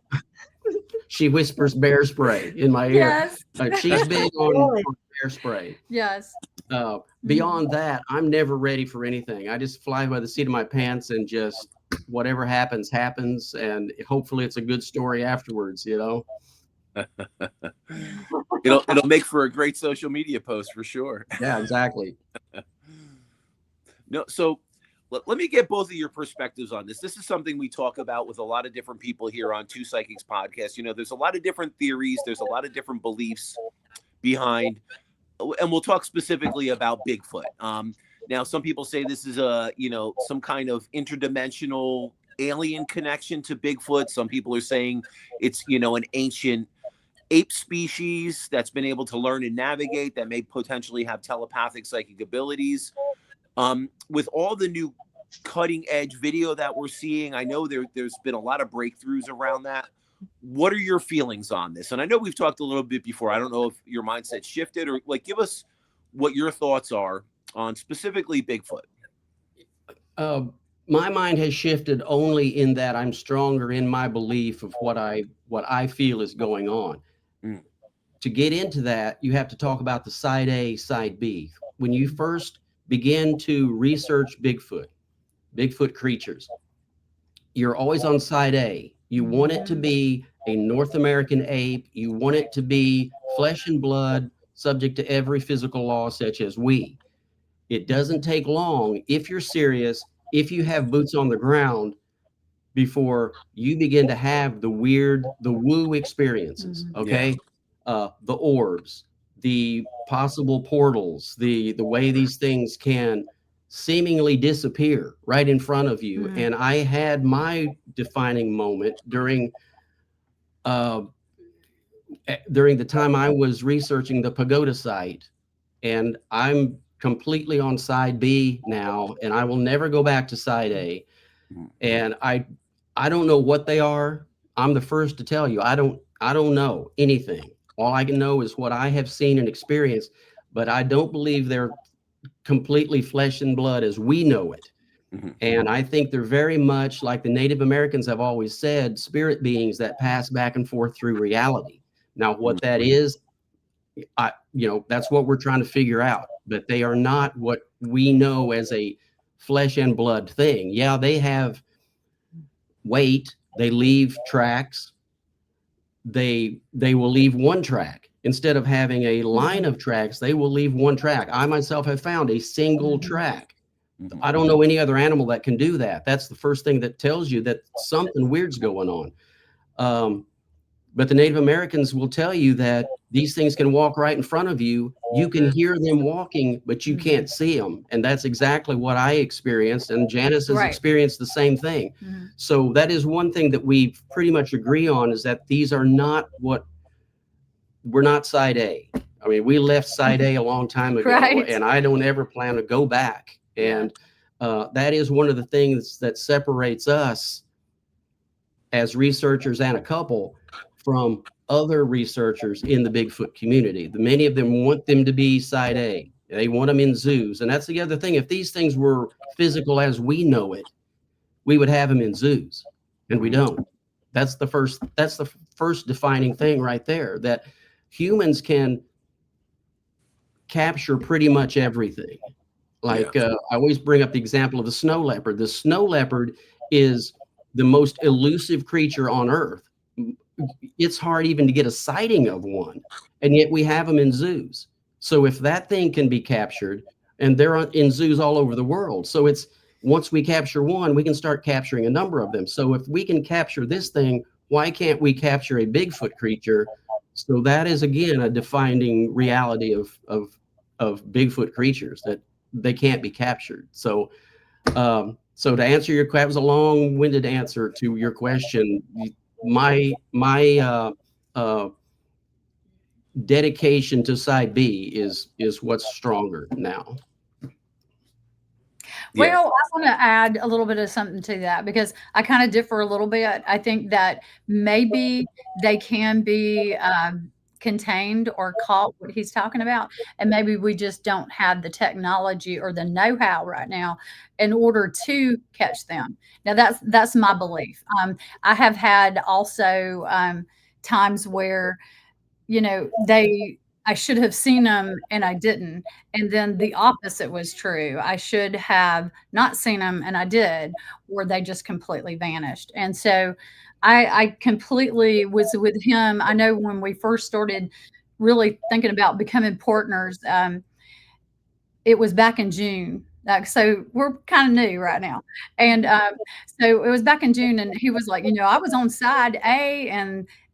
she whispers bear spray in my ear. Yes. She's big on bear spray. Yes. Beyond that, I'm never ready for anything. I just fly by the seat of my pants and just whatever happens, happens. And hopefully it's a good story afterwards, you know? It'll make for a great social media post for sure. Yeah, exactly. No, so let me get both of your perspectives on this. This is something we talk about with a lot of different people here on Two Psychics podcast. You know, there's a lot of different theories. There's a lot of different beliefs behind, and we'll talk specifically about Bigfoot. Now, some people say this is some kind of interdimensional alien connection to Bigfoot. Some people are saying it's, an ancient ape species that's been able to learn and navigate, that may potentially have telepathic psychic abilities. With all the new cutting edge video that we're seeing, I know there's been a lot of breakthroughs around that. What are your feelings on this? And I know we've talked a little bit before. I don't know if your mindset shifted, or give us what your thoughts are on specifically Bigfoot. My mind has shifted only in that I'm stronger in my belief of what I feel is going on. To get into that, you have to talk about the side A, side B. When you first begin to research Bigfoot creatures, you're always on side A. You want it to be a North American ape. You want it to be flesh and blood, subject to every physical law, such as we. It doesn't take long, if you're serious, if you have boots on the ground, before you begin to have the woo experiences, okay? Yeah. The orbs, the possible portals, the way these things can seemingly disappear right in front of you. And I had my defining moment during the time I was researching the Pagoda site, and I'm completely on side B now, and I will never go back to side A. And I don't know what they are. I'm the first to tell you, I don't know anything. All I can know is what I have seen and experienced, but I don't believe they're completely flesh and blood as we know it. And I think they're very much like the Native Americans have always said, spirit beings that pass back and forth through reality. Now, what that is, that's what we're trying to figure out, but they are not what we know as a flesh and blood thing. Yeah, they have weight. They leave tracks. They will leave one track. Instead of having a line of tracks, they will leave one track. I myself have found a single track. I don't know any other animal that can do that. That's the first thing that tells you that something weird's going on. But the Native Americans will tell you that these things can walk right in front of you. You can hear them walking, but you can't see them. And that's exactly what I experienced. And Janice has experienced the same thing. So that is one thing that we pretty much agree on, is that these are not we're not side A. I mean, we left side A a long time ago, and I don't ever plan to go back. And that is one of the things that separates us as researchers and a couple from other researchers in the Bigfoot community. Many of them want them to be side A. They want them in zoos. And that's the other thing. If these things were physical as we know it, we would have them in zoos, and we don't. That's the first defining thing right there, that humans can capture pretty much everything. I always bring up the example of the snow leopard. The snow leopard is the most elusive creature on Earth. It's hard even to get a sighting of one, and yet we have them in zoos. So if that thing can be captured, and they're in zoos all over the world, so it's once we capture one, we can start capturing a number of them. So if we can capture this thing, why can't we capture a Bigfoot creature? So that is again a defining reality of Bigfoot creatures, that they can't be captured. So so to answer your question, that was a long-winded answer to your question. My dedication to side B is what's stronger now. Well, I want to add a little bit of something to that, because I kind of differ a little bit. I think that maybe they can be contained or caught, what he's talking about, and maybe we just don't have the technology or the know-how right now in order to catch them. Now that's my belief. I have had also times where, you know, I should have seen them and I didn't. And then the opposite was true. I should have not seen them and I did, or they just completely vanished. And so I completely was with him. I know when we first started really thinking about becoming partners, it was back in June. So we're kind of new right now. And so it was back in June, and he was like, you know, I was on side A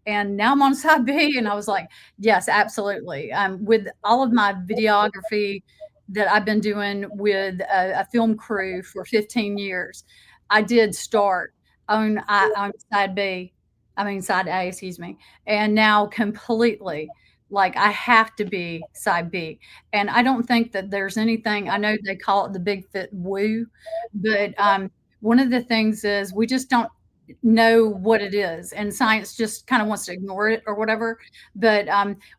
and now I'm on side B. And I was like, yes, absolutely. With all of my videography that I've been doing with a film crew for 15 years, I did start on side B. I mean, side A, excuse me. And now completely, like, I have to be side B. And I don't think that there's anything, I know they call it the Bigfoot woo, but one of the things is we just don't know what it is. And science just kind of wants to ignore it or whatever. But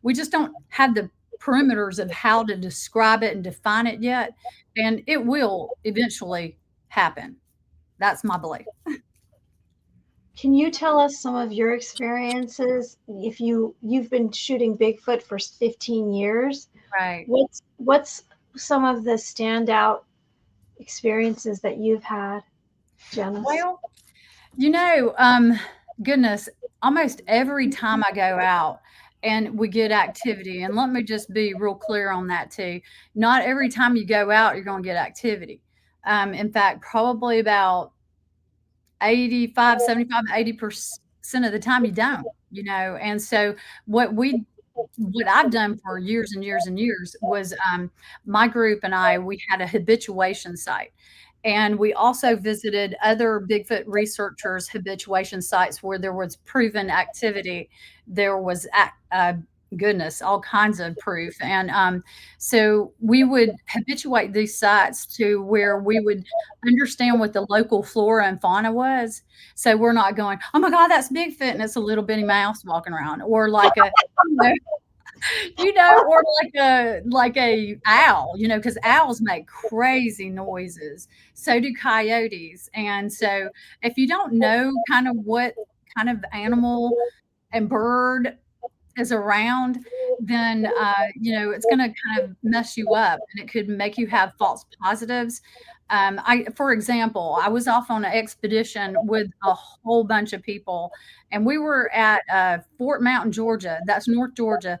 we just don't have the perimeters of how to describe it and define it yet. And it will eventually happen. That's my belief. Can you tell us some of your experiences? If you've been shooting Bigfoot for 15 years, Right. What's some of the standout experiences that you've had, Janice? Well, you know, goodness, almost every time I go out and we get activity, and let me just be real clear on that too. Not every time you go out, you're going to get activity. In fact, probably about 85, 75, 80% of the time you don't, you know. And so what I've done for years and years and years was my group and we had a habituation site. And we also visited other Bigfoot researchers' habituation sites where there was proven activity. There was goodness, all kinds of proof. And so we would habituate these sites to where we would understand what the local flora and fauna was. So we're not going, oh my God, that's Bigfoot, and it's a little bitty mouse walking around, or like a, or like a owl, because owls make crazy noises. So do coyotes. And so if you don't know kind of what kind of animal and bird is around, then it's going to kind of mess you up, and it could make you have false positives. For example, I was off on an expedition with a whole bunch of people, and we were at Fort Mountain, Georgia. That's North Georgia.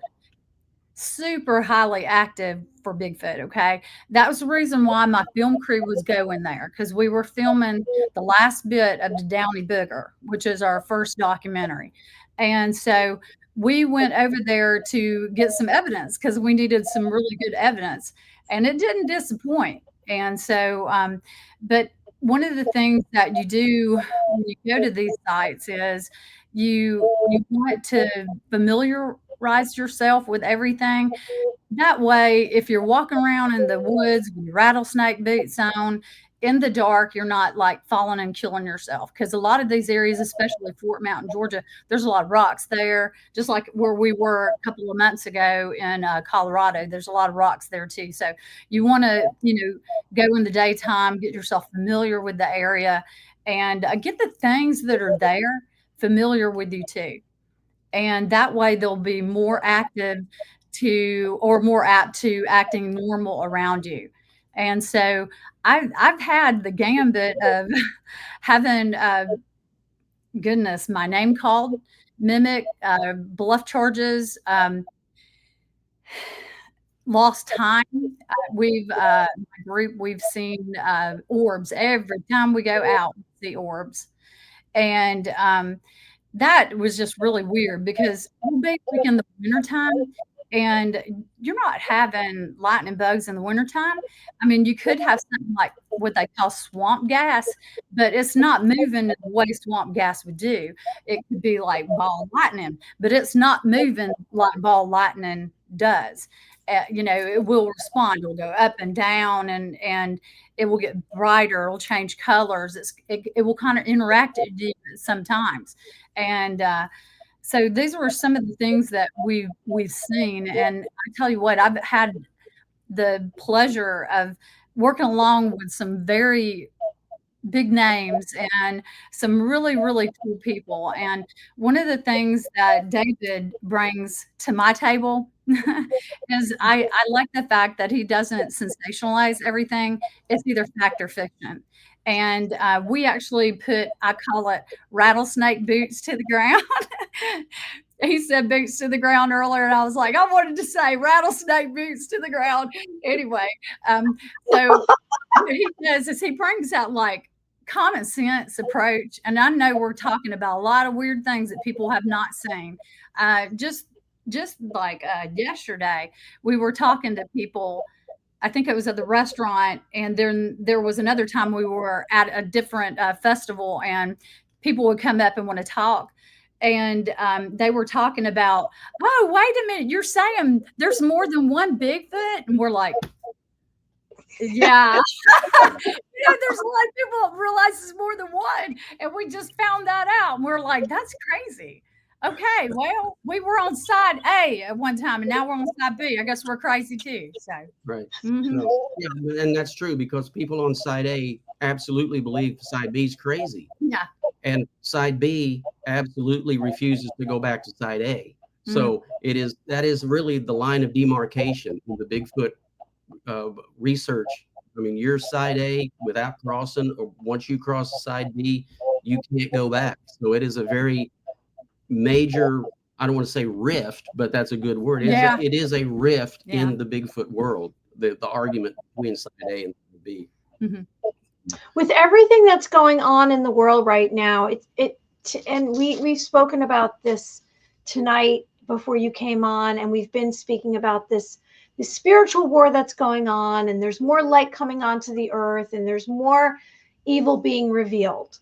Super highly active for Bigfoot. Okay. That was the reason why my film crew was going there, because we were filming the last bit of the Downey Booger, which is our first documentary. And so we went over there to get some evidence, because we needed some really good evidence, and it didn't disappoint. And so, but one of the things that you do when you go to these sites is you want to familiarize yourself with everything. That way, if you're walking around in the woods with your rattlesnake boots on in the dark, you're not like falling and killing yourself. Because a lot of these areas, especially Fort Mountain, Georgia, there's a lot of rocks there, just like where we were a couple of months ago in Colorado. There's a lot of rocks there too. So you want to, go in the daytime, get yourself familiar with the area, and get the things that are there familiar with you too. And that way they'll be more active more apt to acting normal around you. And so I've had the gambit of having goodness, my name called, mimic, bluff charges, lost time. My group, we've seen orbs every time we go out. We see orbs, and that was just really weird because we'll be like in the wintertime and you're not having lightning bugs in the wintertime. I mean, you could have something like what they call swamp gas, but it's not moving the way swamp gas would do. It could be like ball lightning, but it's not moving like ball lightning does. It will respond. It'll go up and down, and it will get brighter. It'll change colors. It will kind of interact at you sometimes, and so these were some of the things that we've seen. And I tell you what, I've had the pleasure of working along with some very big names and some really, really cool people. And one of the things that David brings to my table is I like the fact that he doesn't sensationalize everything. It's either fact or fiction. And we actually put, I call it rattlesnake boots to the ground. He said boots to the ground earlier, and I was like, I wanted to say rattlesnake boots to the ground. Anyway, so what he does is he brings out like common sense approach. And I know we're talking about a lot of weird things that people have not seen. Just like yesterday, we were talking to people. I think it was at the restaurant, and then there was another time we were at a different festival, and people would come up and want to talk. And they were talking about, oh, wait a minute, you're saying there's more than one Bigfoot? And we're like, yeah. There's a lot of people that realize it's more than one, and we just found that out. And we're like, that's crazy. Okay, well, we were on side A at one time, and now we're on side B. I guess we're crazy too. So Right. mhm. So, yeah, and that's true because people on side A absolutely believe side B is crazy, Yeah. and side B absolutely refuses to go back to side A. So that is really the line of demarcation in the Bigfoot research. I mean, you're side A without crossing, or once you cross side B, you can't go back. So it is a very major, I don't want to say rift, but that's a good word. Yeah. It is a rift Yeah. in the Bigfoot world, the argument between side A and side B. With everything that's going on in the world right now, and we've spoken about this tonight before you came on, and we've been speaking about this spiritual war that's going on, and there's more light coming onto the earth, and there's more evil being revealed.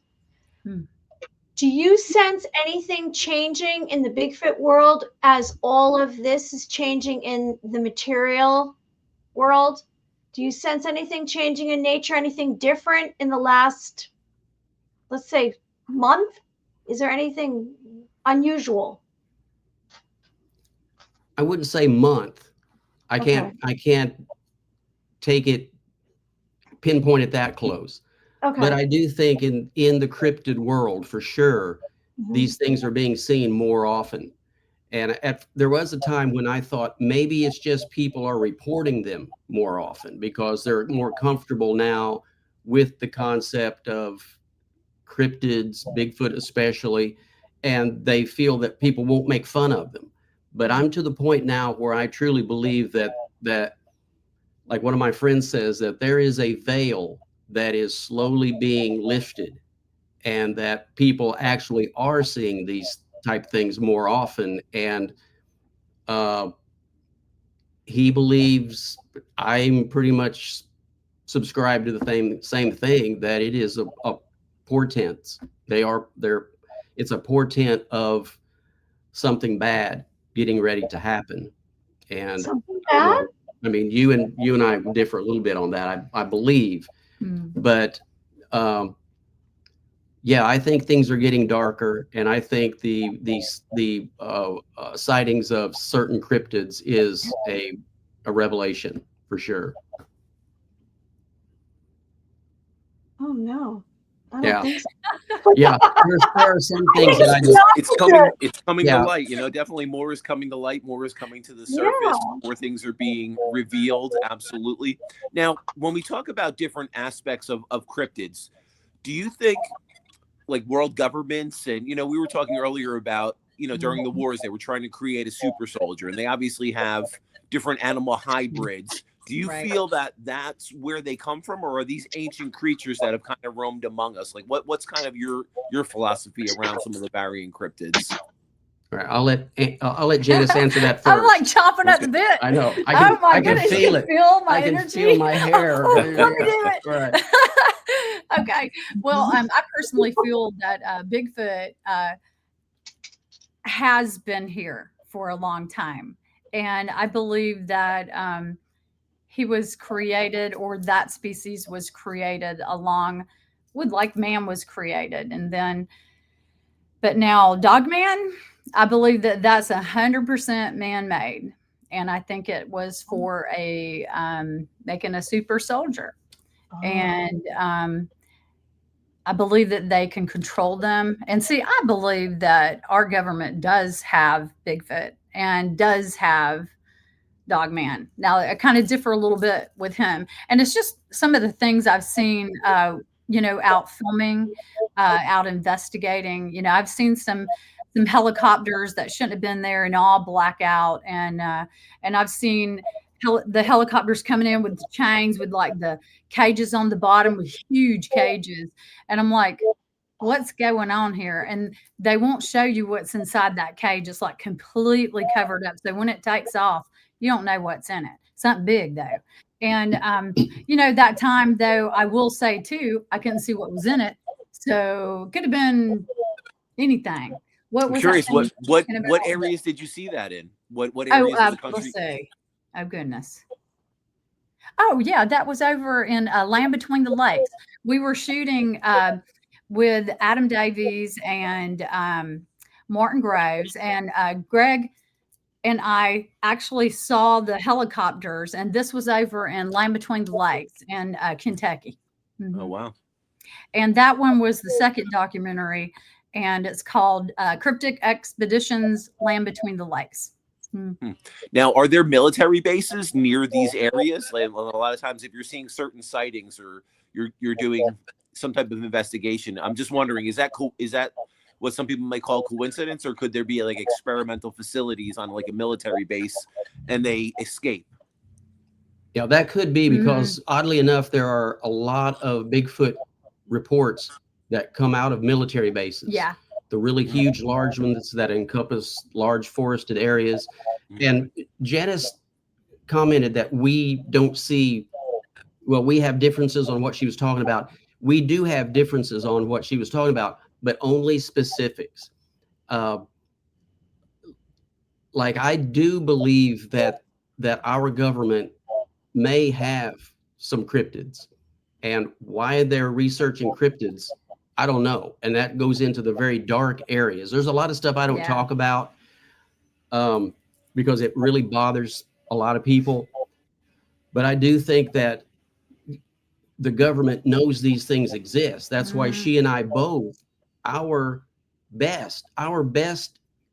Do you sense anything changing in the Bigfoot world as all of this is changing in the material world? Do you sense anything changing in nature, anything different in the last, let's say, month? Is there anything unusual? I wouldn't say month. I can't take it, pinpoint it that close. Okay. But I do think in the cryptid world, for sure, these things are being seen more often. And there was a time when I thought maybe it's just people are reporting them more often because they're more comfortable now with the concept of cryptids, Bigfoot especially, and they feel that people won't make fun of them. But I'm to the point now where I truly believe that like one of my friends says, that there is a veil that is slowly being lifted, and that people actually are seeing these type things more often. And he believes, I'm pretty much subscribed to the same thing, that it is a portent. It's a portent of something bad getting ready to happen. And something bad? I mean, you and I differ a little bit on that, I believe. But yeah, I think things are getting darker, and I think the sightings of certain cryptids is a revelation for sure. Oh no. I don't Yeah. think so. Yeah, there are some things think that I it's just, not It's coming Yeah. to light. You know, definitely more is coming to light. More is coming to the Yeah. surface. More things are being revealed. Absolutely. Now, when we talk about different aspects of cryptids, do you think like world governments and, you know, we were talking earlier about, you know, during the wars, they were trying to create a super soldier, and they obviously have different animal hybrids. Do you Right. feel that that's where they come from, or are these ancient creatures that have kind of roamed among us? Like, what's kind of your philosophy around some of the varying cryptids? all right, I'll let Janice answer that I'm like first. chomping at the bit. I know. Oh my I can goodness, feel you it. feel my I can energy. feel my hair. Oh, let me do it. Right. Okay. Well, I personally feel that Bigfoot has been here for a long time, and I believe that he was created, or that species was created along with like man was created, and then. But now, Dogman, I believe that that's 100% man-made, and I think it was for a making a super soldier, and I believe that they can control them. And see, I believe that our government does have Bigfoot and does have Dogman. Now, I kind of differ a little bit with him, and it's just some of the things I've seen. You know, out filming, out investigating. You know, I've seen some helicopters that shouldn't have been there and all black out, and I've seen the helicopters coming in with the chains, with like the cages on the bottom with huge cages, and I'm like, what's going on here? And they won't show you what's inside that cage. It's like completely covered up. So when it takes off, you don't know what's in it. Something big though. And you know, that time though, I will say too, I couldn't see what was in it. So it could have been anything. What I'm was curious, that thing you were talking what about? areas did you see that in? What Oh, areas of the country? let's see. Oh goodness. Oh yeah, that was over in Land Between the Lakes. We were shooting with Adam Davies and Martin Groves, and Greg and I actually saw the helicopters, and this was over in Land Between the Lakes in Kentucky. Oh wow. And that one was the second documentary, and it's called Cryptic Expeditions, Land Between the Lakes. Now, are there military bases near these areas? Like a lot of times, if you're seeing certain sightings or you're doing some type of investigation, I'm just wondering, is that cool? Is that what some people might call coincidence, or could there be like experimental facilities on like a military base and they escape? Yeah, that could be because oddly enough, there are a lot of Bigfoot reports that come out of military bases. Yeah. The really huge, large ones that encompass large forested areas. And Janice commented that we don't see, well, we have differences on what she was talking about. We do have differences on what she was talking about, but only specifics. Like I do believe that our government may have some cryptids, and why they're researching cryptids, I don't know. And that goes into the very dark areas. There's a lot of stuff I don't talk about because it really bothers a lot of people. But I do think that the government knows these things exist. That's why she and I both, our best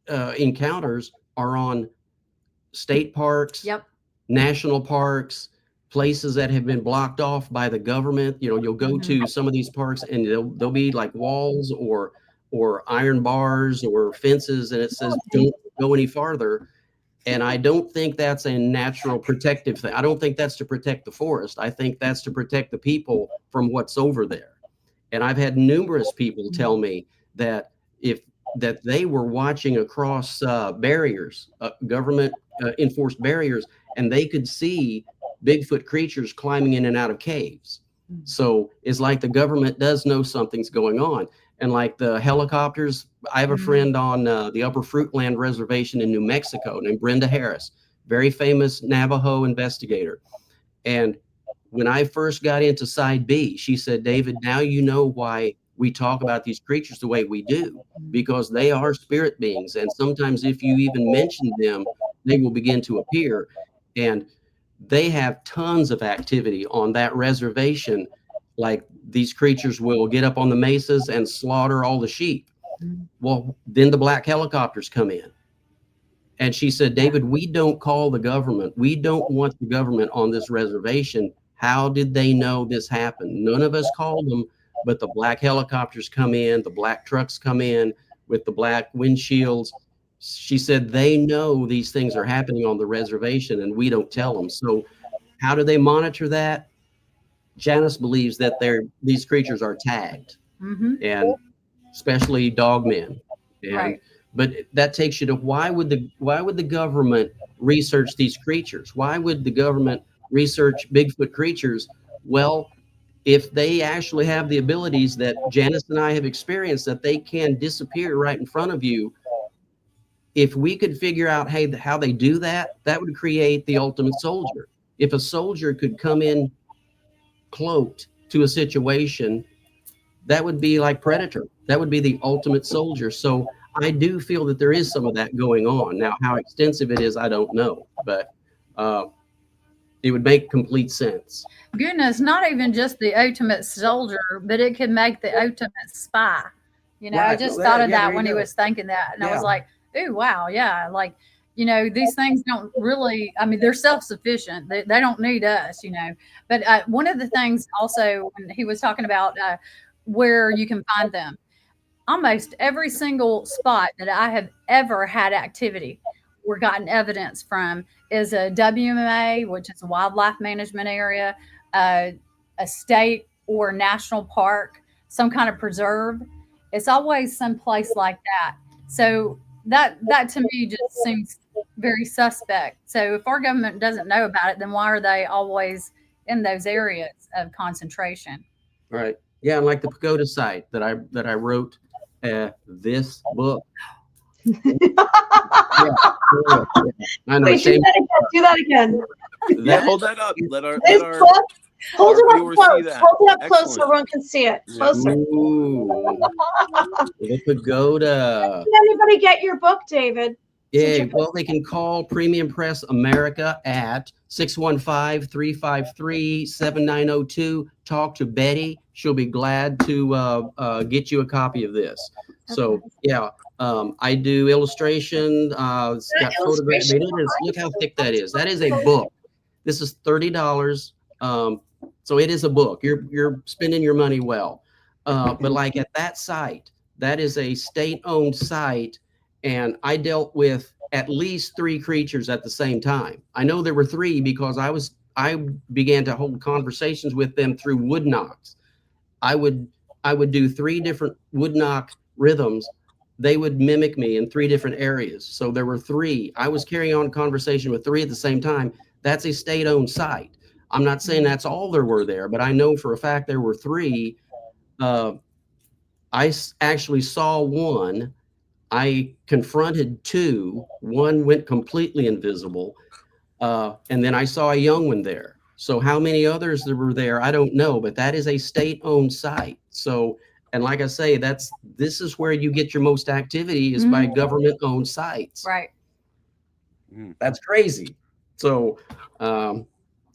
encounters are on state parks, national parks, places that have been blocked off by the government. You know, you'll go to some of these parks and there'll be like walls or iron bars or fences, and it says don't go any farther. And I don't think that's a natural protective thing. I don't think that's to protect the forest. I think that's to protect the people from what's over there. And I've had numerous people tell me that that they were watching across barriers, government enforced barriers, and they could see Bigfoot creatures climbing in and out of caves. So it's like the government does know something's going on. And like the helicopters, I have a friend on the Upper Fruitland Reservation in New Mexico named Brenda Harris, very famous Navajo investigator. And when I first got into Side B, she said, David, now you know why we talk about these creatures the way we do, because they are spirit beings. And sometimes if you even mention them, they will begin to appear. And they have tons of activity on that reservation like these creatures will get up on the mesas and slaughter all the sheep. Well, then the black helicopters come in. And she said, David, we don't call the government. We don't want the government on this reservation. How did they know this happened? None of us called them, but the black helicopters come in, the black trucks come in with the black windshields. She said they know these things are happening on the reservation and we don't tell them. So how do they monitor that? Janice believes that these creatures are tagged, and especially dogmen. And but that takes you to why would the government research these creatures? Why would the government research Bigfoot creatures? Well, if they actually have the abilities that Janice and I have experienced, that they can disappear right in front of you, if we could figure out how they do that, that would create the ultimate soldier. If a soldier could come in cloaked to a situation, that would be like Predator. That would be the ultimate soldier. So I do feel that there is some of that going on. Now, how extensive it is, I don't know, but it would make complete sense. Goodness, not even just the ultimate soldier, but it could make the ultimate spy. You know, Right. I just Well, thought of yeah, that there when you he go. was thinking that. And I Yeah. was like, ooh, wow, yeah. Like, you know, these things don't really, I mean, they're self-sufficient. They don't need us, you know. But one of the things also, when he was talking about where you can find them, almost every single spot that I have ever had activity or gotten evidence from is a WMA, which is a wildlife management area, a state or national park, some kind of preserve. It's always some place like that. So that to me just seems very suspect. So if our government doesn't know about it, then why are they always in those areas of concentration? Right. Yeah, and like the Pagoda site that I wrote this book. I know. Wait, Shame. do that again. Yeah, hold that up. Let our Hold it up viewers close. see that. Hold it up close so Excellent. everyone can see it. Closer. Ooh, the Pagoda. Did anybody get your book, David? Yeah, well, they can call Premium Press America at 615-353-7902. Talk to Betty. She'll be glad to get you a copy of this. So, yeah, I do illustration. It's got photographs. Look how thick that is. That is a book. This is $30. So it is a book. You're spending your money well. But like at that site, that is a state-owned site. And I dealt with at least 3 creatures at the same time. I know there were 3 because I began to hold conversations with them through wood knocks. I would do 3 different wood knock rhythms. They would mimic me in 3 different areas. So there were 3. I was carrying on a conversation with 3 at the same time. That's a state-owned site. I'm not saying that's all there were there, but I know for a fact there were 3. I actually saw one. I confronted 2. One went completely invisible. And then I saw a young one there. So how many others there were there, I don't know, but that is a state-owned site. So, and like I say, this is where you get your most activity is by government-owned sites. Right. That's crazy. So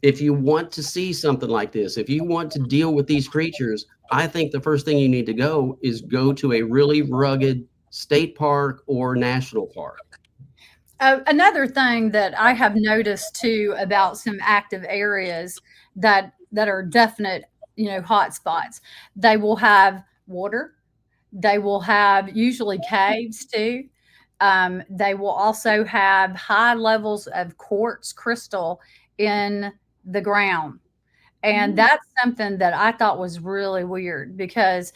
if you want to see something like this, if you want to deal with these creatures, I think the first thing you need to go is go to a really rugged state park or national park. Another thing that I have noticed too about some active areas that are definite, you know, hot spots, they will have water. They will have usually caves too. They will also have high levels of quartz crystal in the ground. And that's something that I thought was really weird because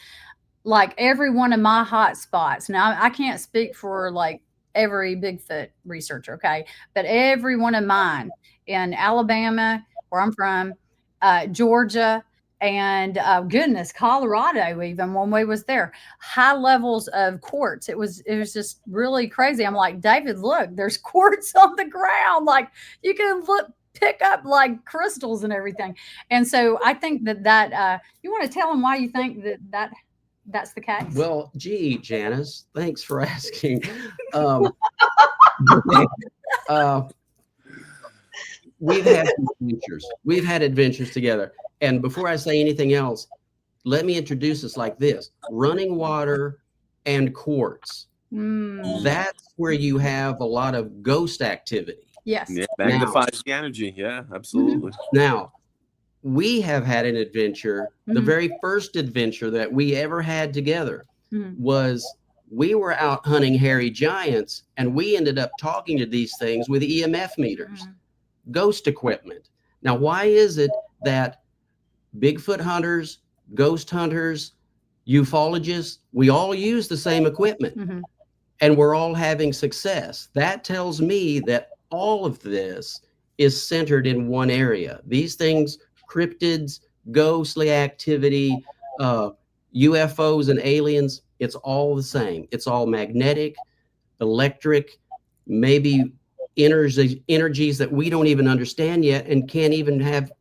like every one of my hot spots, now I can't speak for like every Bigfoot researcher, okay, but every one of mine in Alabama, where I'm from, Georgia, and goodness, Colorado, even when we was there, high levels of quartz. It was just really crazy. I'm like, David, look, there's quartz on the ground. Like you can pick up like crystals and everything. And so I think that you want to tell them why you think that's the case? Well, gee, Janice, thanks for asking. We've had adventures. We've had adventures together. And before I say anything else, let me introduce this like this: running water and quartz. That's where you have a lot of ghost activity. Yes. Yeah, magnifies the energy. Yeah, absolutely. Now, we have had an adventure. The very first adventure that we ever had together was we were out hunting hairy giants, and we ended up talking to these things with EMF meters, ghost equipment. Now, why is it that Bigfoot hunters, ghost hunters, ufologists, we all use the same equipment and we're all having success? That tells me that all of this is centered in one area. These things, cryptids, ghostly activity, UFOs and aliens, it's all the same. It's all magnetic, electric, maybe energies that we don't even understand yet and can't even have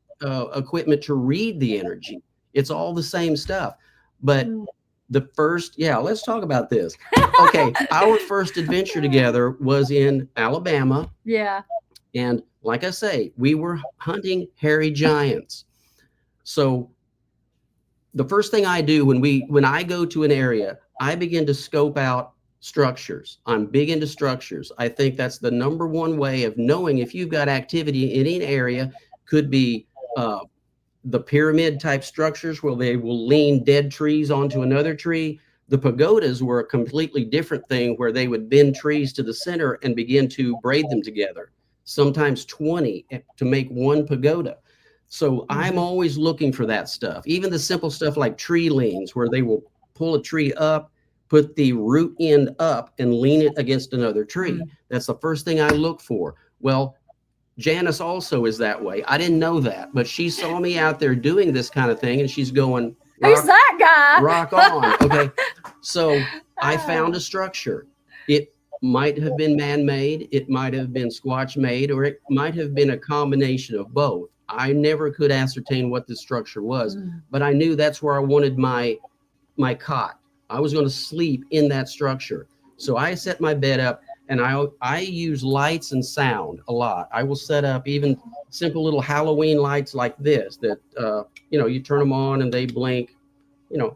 equipment to read the energy. It's all the same stuff. But the first, let's talk about this. Okay, our first adventure together was in Alabama. Yeah. And like I say, we were hunting hairy giants. So the first thing I do when I go to an area, I begin to scope out structures. I'm big into structures. I think that's the number one way of knowing if you've got activity in an area. Could be the pyramid type structures where they will lean dead trees onto another tree. The pagodas were a completely different thing where they would bend trees to the center and begin to braid them together, sometimes 20 to make one pagoda. So I'm always looking for that stuff. Even the simple stuff like tree leans, where they will pull a tree up, put the root end up and lean it against another tree. That's the first thing I look for. Well, Janice also is that way. I didn't know that, but she saw me out there doing this kind of thing and she's going, who's that guy? Rock on. Okay. So I found a structure. It might have been man-made, it might have been Squatch-made, or it might have been a combination of both. I never could ascertain what the structure was, but I knew that's where I wanted my cot. I was going to sleep in that structure. So I set my bed up, and I use lights and sound a lot. I will set up even simple little Halloween lights like this that, you turn them on and they blink,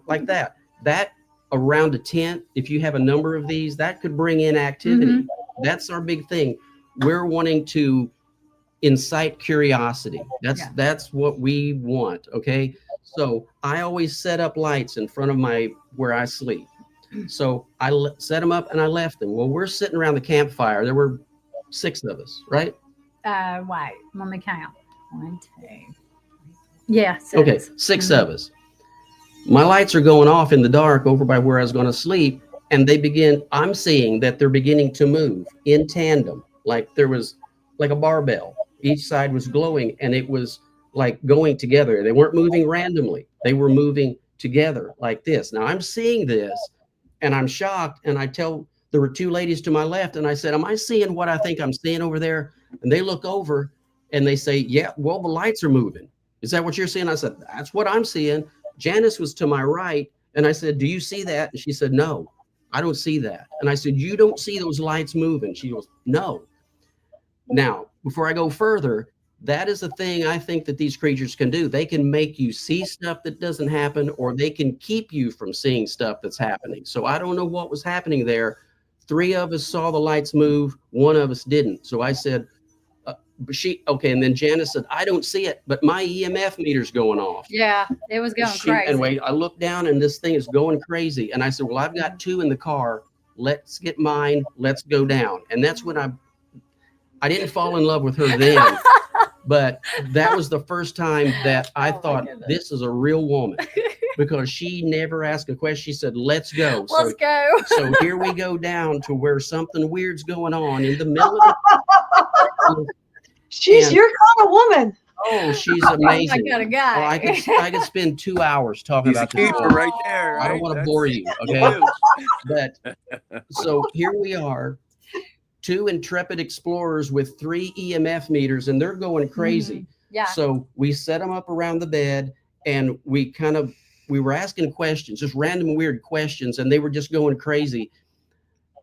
like that. That around a tent, if you have a number of these, that could bring in activity. That's our big thing. We're wanting to incite curiosity. That's what we want. Okay. So I always set up lights in front of where I sleep. So I set them up and I left them. Well, we're sitting around the campfire. There were 6 of us, right? Wait, let me count. 1, 2. Yeah. 6. Okay. 6 of us. My lights are going off in the dark over by where I was going to sleep. And I'm seeing that they're beginning to move in tandem. Like there was like a barbell. Each side was glowing and it was like going together. They weren't moving randomly. They were moving together like this. Now I'm seeing this and I'm shocked. And there were 2 ladies to my left. And I said, am I seeing what I think I'm seeing over there? And they look over and they say, yeah, well, the lights are moving. Is that what you're seeing? I said, that's what I'm seeing. Janice was to my right. And I said, do you see that? And she said, no, I don't see that. And I said, you don't see those lights moving? She goes, no. Now, before I go further, that is the thing I think that these creatures can do. They can make you see stuff that doesn't happen, or they can keep you from seeing stuff that's happening. So I don't know what was happening there. 3 of us saw the lights move. 1 of us didn't. So I said, and then Janice said, I don't see it, but my EMF meter's going off. Yeah, it was going crazy. Anyway, I looked down and this thing is going crazy. And I said, well, I've got 2 in the car. Let's get mine. Let's go down. And that's when I didn't fall in love with her then, but that was the first time that I thought this is a real woman, because she never asked a question. She said, let's go. Let's go. So here we go down to where something weird's going on in the middle of the She's your kind of woman. Oh, she's amazing. I got a guy. Oh, I could spend 2 hours talking about this. Right there. I don't want to bore you. Okay. But so here we are, 2 intrepid explorers with 3 EMF meters, and they're going crazy. Yeah. So we set them up around the bed, and we were asking questions, just random weird questions, and they were just going crazy.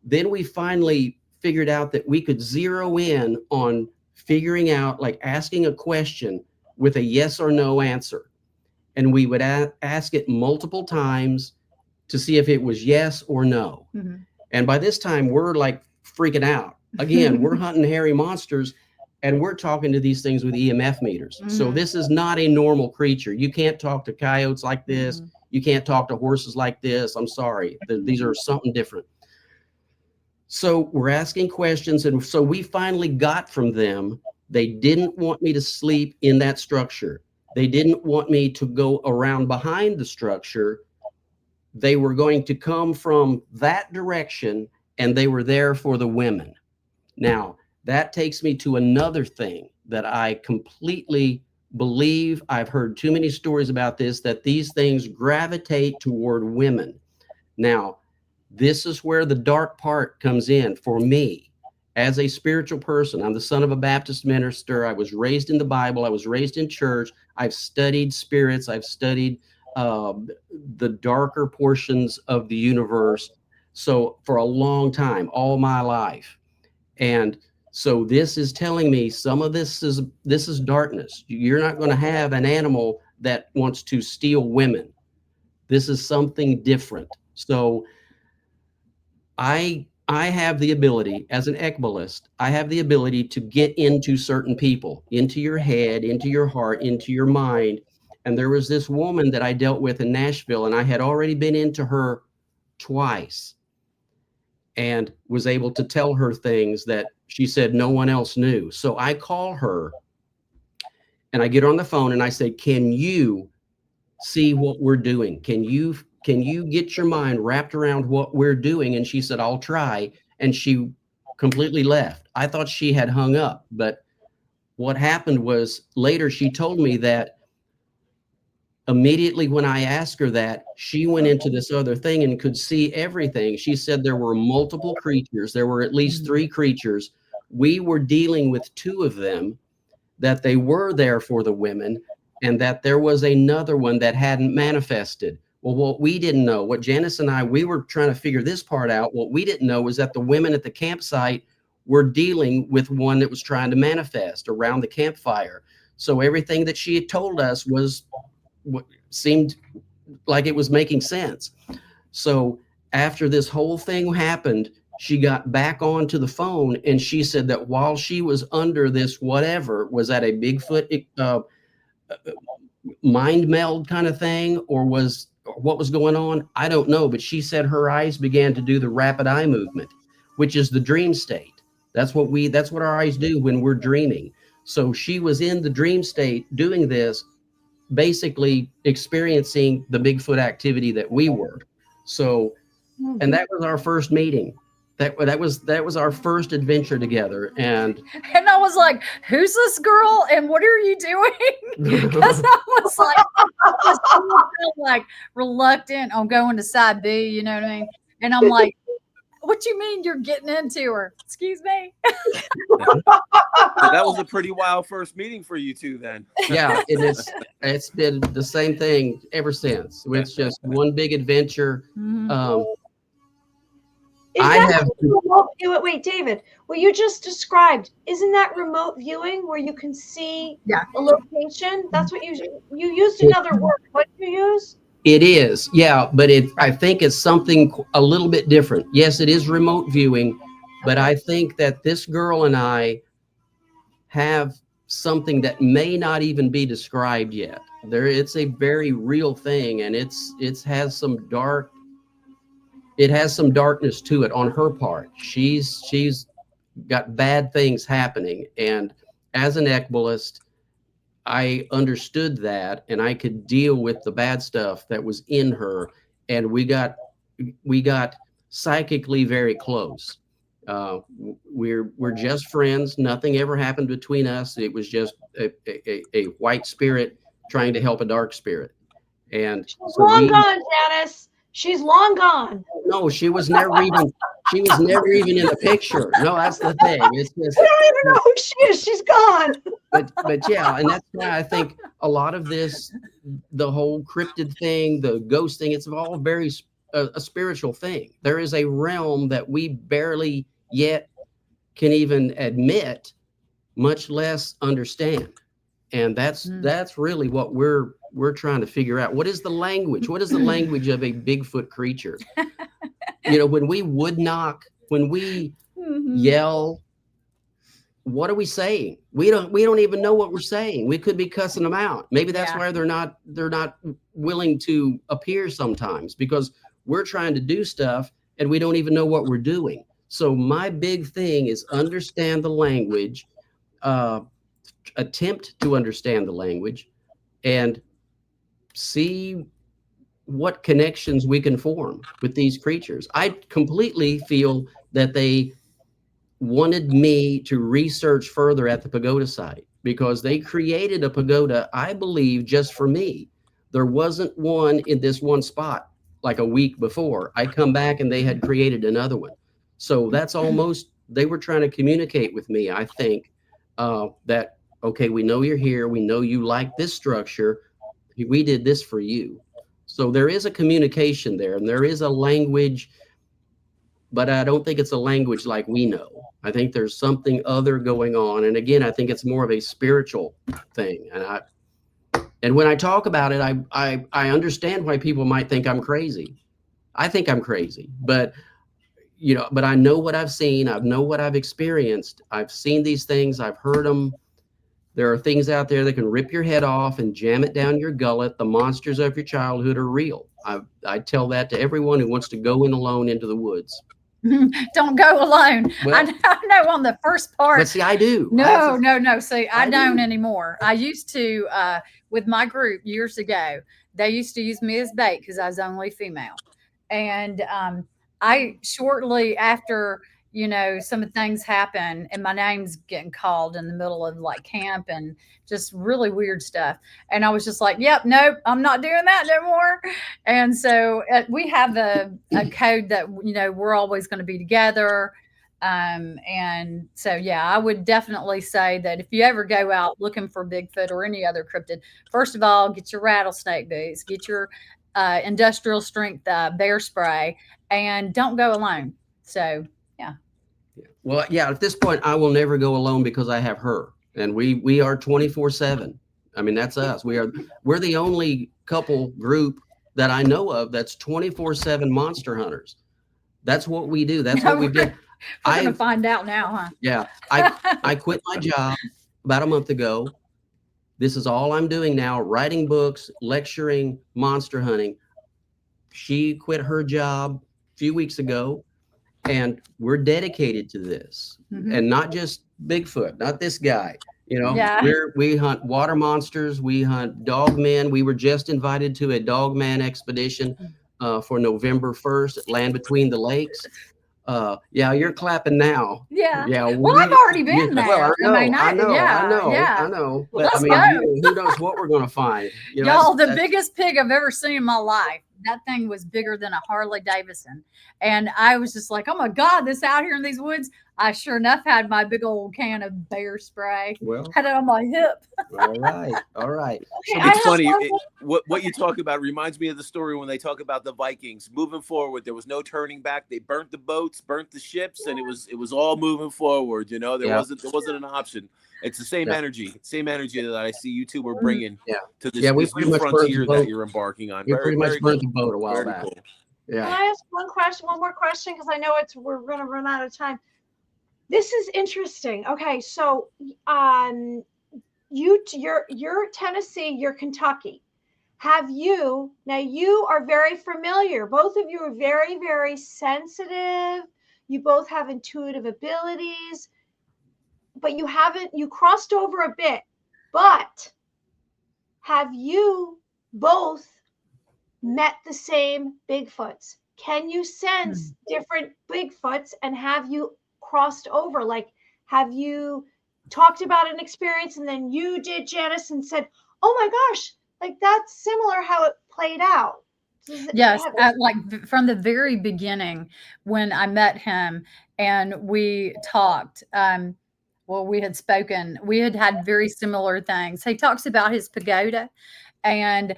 Then we finally figured out that we could zero in on figuring out, like asking a question with a yes or no answer. and we would ask it multiple times to see if it was yes or no. And by this time, we're like freaking out. Again, we're hunting hairy monsters, and we're talking to these things with EMF meters. So this is not a normal creature. You can't talk to coyotes like this. You can't talk to horses like this. I'm sorry. These are something different. So we're asking questions, and so we finally got from them, they didn't want me to sleep in that structure. They didn't want me to go around behind the structure. They were going to come from that direction, and they were there for the women. Now, that takes me to another thing that I completely believe. I've heard too many stories about this, that these things gravitate toward women. Now, this is where the dark part comes in for me. As a spiritual person, I'm the son of a Baptist minister. I was raised in the Bible. I was raised in church. I've studied spirits. I've studied the darker portions of the universe. So for a long time, all my life. And so this is telling me some of this is darkness. You're not going to have an animal that wants to steal women. This is something different. So I have the ability, as an ekbalist, I have the ability to get into certain people, into your head, into your heart, into your mind. And there was this woman that I dealt with in Nashville, and I had already been into her twice and was able to tell her things that she said no one else knew. So I call her and I get her on the phone and I say, can you see what we're doing? Can you get your mind wrapped around what we're doing? And she said, I'll try. And she completely left. I thought she had hung up, but what happened was later she told me that immediately when I asked her that, she went into this other thing and could see everything. She said there were multiple creatures. There were at least 3 creatures. We were dealing with 2 of them, that they were there for the women, and that there was another one that hadn't manifested. Well, what we didn't know, what Janice and I, we were trying to figure this part out. What we didn't know was that the women at the campsite were dealing with one that was trying to manifest around the campfire. So everything that she had told us was what seemed like it was making sense. So after this whole thing happened, she got back onto the phone and she said that while she was under this whatever, was that a Bigfoot mind meld kind of thing, or what was going on? I don't know, but she said her eyes began to do the rapid eye movement, which is the dream state. That's what our eyes do when we're dreaming. So she was in the dream state doing this, basically experiencing the Bigfoot activity that we were. So, and that was our first meeting. That was our first adventure together. And I was like, who's this girl and what are you doing? Because I was like reluctant on going to side B, you know what I mean? And I'm like, what you mean you're getting into her? Excuse me. So that was a pretty wild first meeting for you two then. Yeah, it's been the same thing ever since. It's just one big adventure. Wait, David, what you just described, isn't that remote viewing where you can see a location? That's what you used another word. What did you use? It is, yeah, but I think it's something a little bit different. Yes, it is remote viewing, but I think that this girl and I have something that may not even be described yet. It's a very real thing, and it has some darkness to it on her part. She's got bad things happening, and as an ekbalist, I understood that, and I could deal with the bad stuff that was in her, and we got psychically very close. We're just friends. Nothing ever happened between us. It was just a white spirit trying to help a dark spirit. And she's long gone, Janice. She's long gone. No, she was never even. She was never even in the picture. No, that's the thing. It's just, I don't even know who she is. She's gone. But yeah, and that's why I think a lot of this, the whole cryptid thing, the ghost thing, it's all very a spiritual thing. There is a realm that we barely yet can even admit, much less understand. And that's really what we're we're trying to figure out what is the language? What is the language of a Bigfoot creature? When we would knock, when we yell, what are we saying? We don't even know what we're saying. We could be cussing them out. Maybe that's why they're not willing to appear sometimes, because we're trying to do stuff and we don't even know what we're doing. So my big thing is understand the language, attempt to understand the language, and see what connections we can form with these creatures. I completely feel that they wanted me to research further at the Pagoda site, because they created a pagoda, I believe, just for me. There wasn't one in this one spot like a week before. I come back and they had created another one. So that's almost, they were trying to communicate with me, I think, that, okay, we know you're here. We know you like this structure. We did this for you. So there is a communication there, and there is a language, but I don't think it's a language like we know. I think there's something other going on. And again, I think it's more of a spiritual thing. And when I talk about it, I understand why people might think I'm crazy. I think I'm crazy, but but I know what I've seen. I know what I've experienced. I've seen these things. I've heard them. There are things out there that can rip your head off and jam it down your gullet. The monsters of your childhood are real. I tell that to everyone who wants to go in alone into the woods. Don't go alone. Well, I know on the first part. But see, I do. No. See, I don't do. anymore. I used to, with my group years ago, they used to use me as bait because I was only female. And I shortly after, some things happen and my name's getting called in the middle of like camp and just really weird stuff. And I was just like, yep, nope, I'm not doing that no more. And so we have a code that, we're always going to be together. And so, yeah, I would definitely say that if you ever go out looking for Bigfoot or any other cryptid, first of all, get your rattlesnake boots, get your industrial strength bear spray, and don't go alone. So, yeah. Well, yeah, at this point, I will never go alone because I have her, and we are 24/7. I mean, that's us. We're the only couple group that I know of that's 24/7 monster hunters. That's what we do. That's what we did. We're going to find out now, huh? Yeah. I quit my job about a month ago. This is all I'm doing now, writing books, lecturing, monster hunting. She quit her job a few weeks ago, and we're dedicated to this. And not just Bigfoot, not this guy. We hunt water monsters. We hunt dogmen. We were just invited to a dogman expedition for November 1st at Land Between the Lakes. Yeah, you're clapping now. Yeah. Yeah. Well, I've already been there. Well, I know. Well, But let's who knows what we're going to find? Y'all, the biggest pig I've ever seen in my life. That thing was bigger than a Harley Davidson. And I was just like, oh my God, this out here in these woods. I sure enough had my big old can of bear spray. Well, had it on my hip. All right. Okay, It's funny. What you talk about reminds me of the story when they talk about the Vikings moving forward. There was no turning back. They burnt the boats, burnt the ships, and it was all moving forward. There wasn't an option. It's the same energy that I see you two were bringing to this new frontier that you're embarking on. We pretty much burnt the boat a while back. Cool. Yeah. Can I ask one more question? Because I know we're going to run out of time. This is interesting. Okay, so you're Tennessee, you're Kentucky. You are very familiar. Both of you are very, very sensitive. You both have intuitive abilities, but you crossed over a bit. But have you both met the same Bigfoots? Can you sense different Bigfoots, and have you crossed over? Like, have you talked about an experience and then you did, Janice, and said, oh my gosh, like that's similar how it played out? Yes, like from the very beginning when I met him and we talked, we had spoken, we had very similar things. He talks about his pagoda, and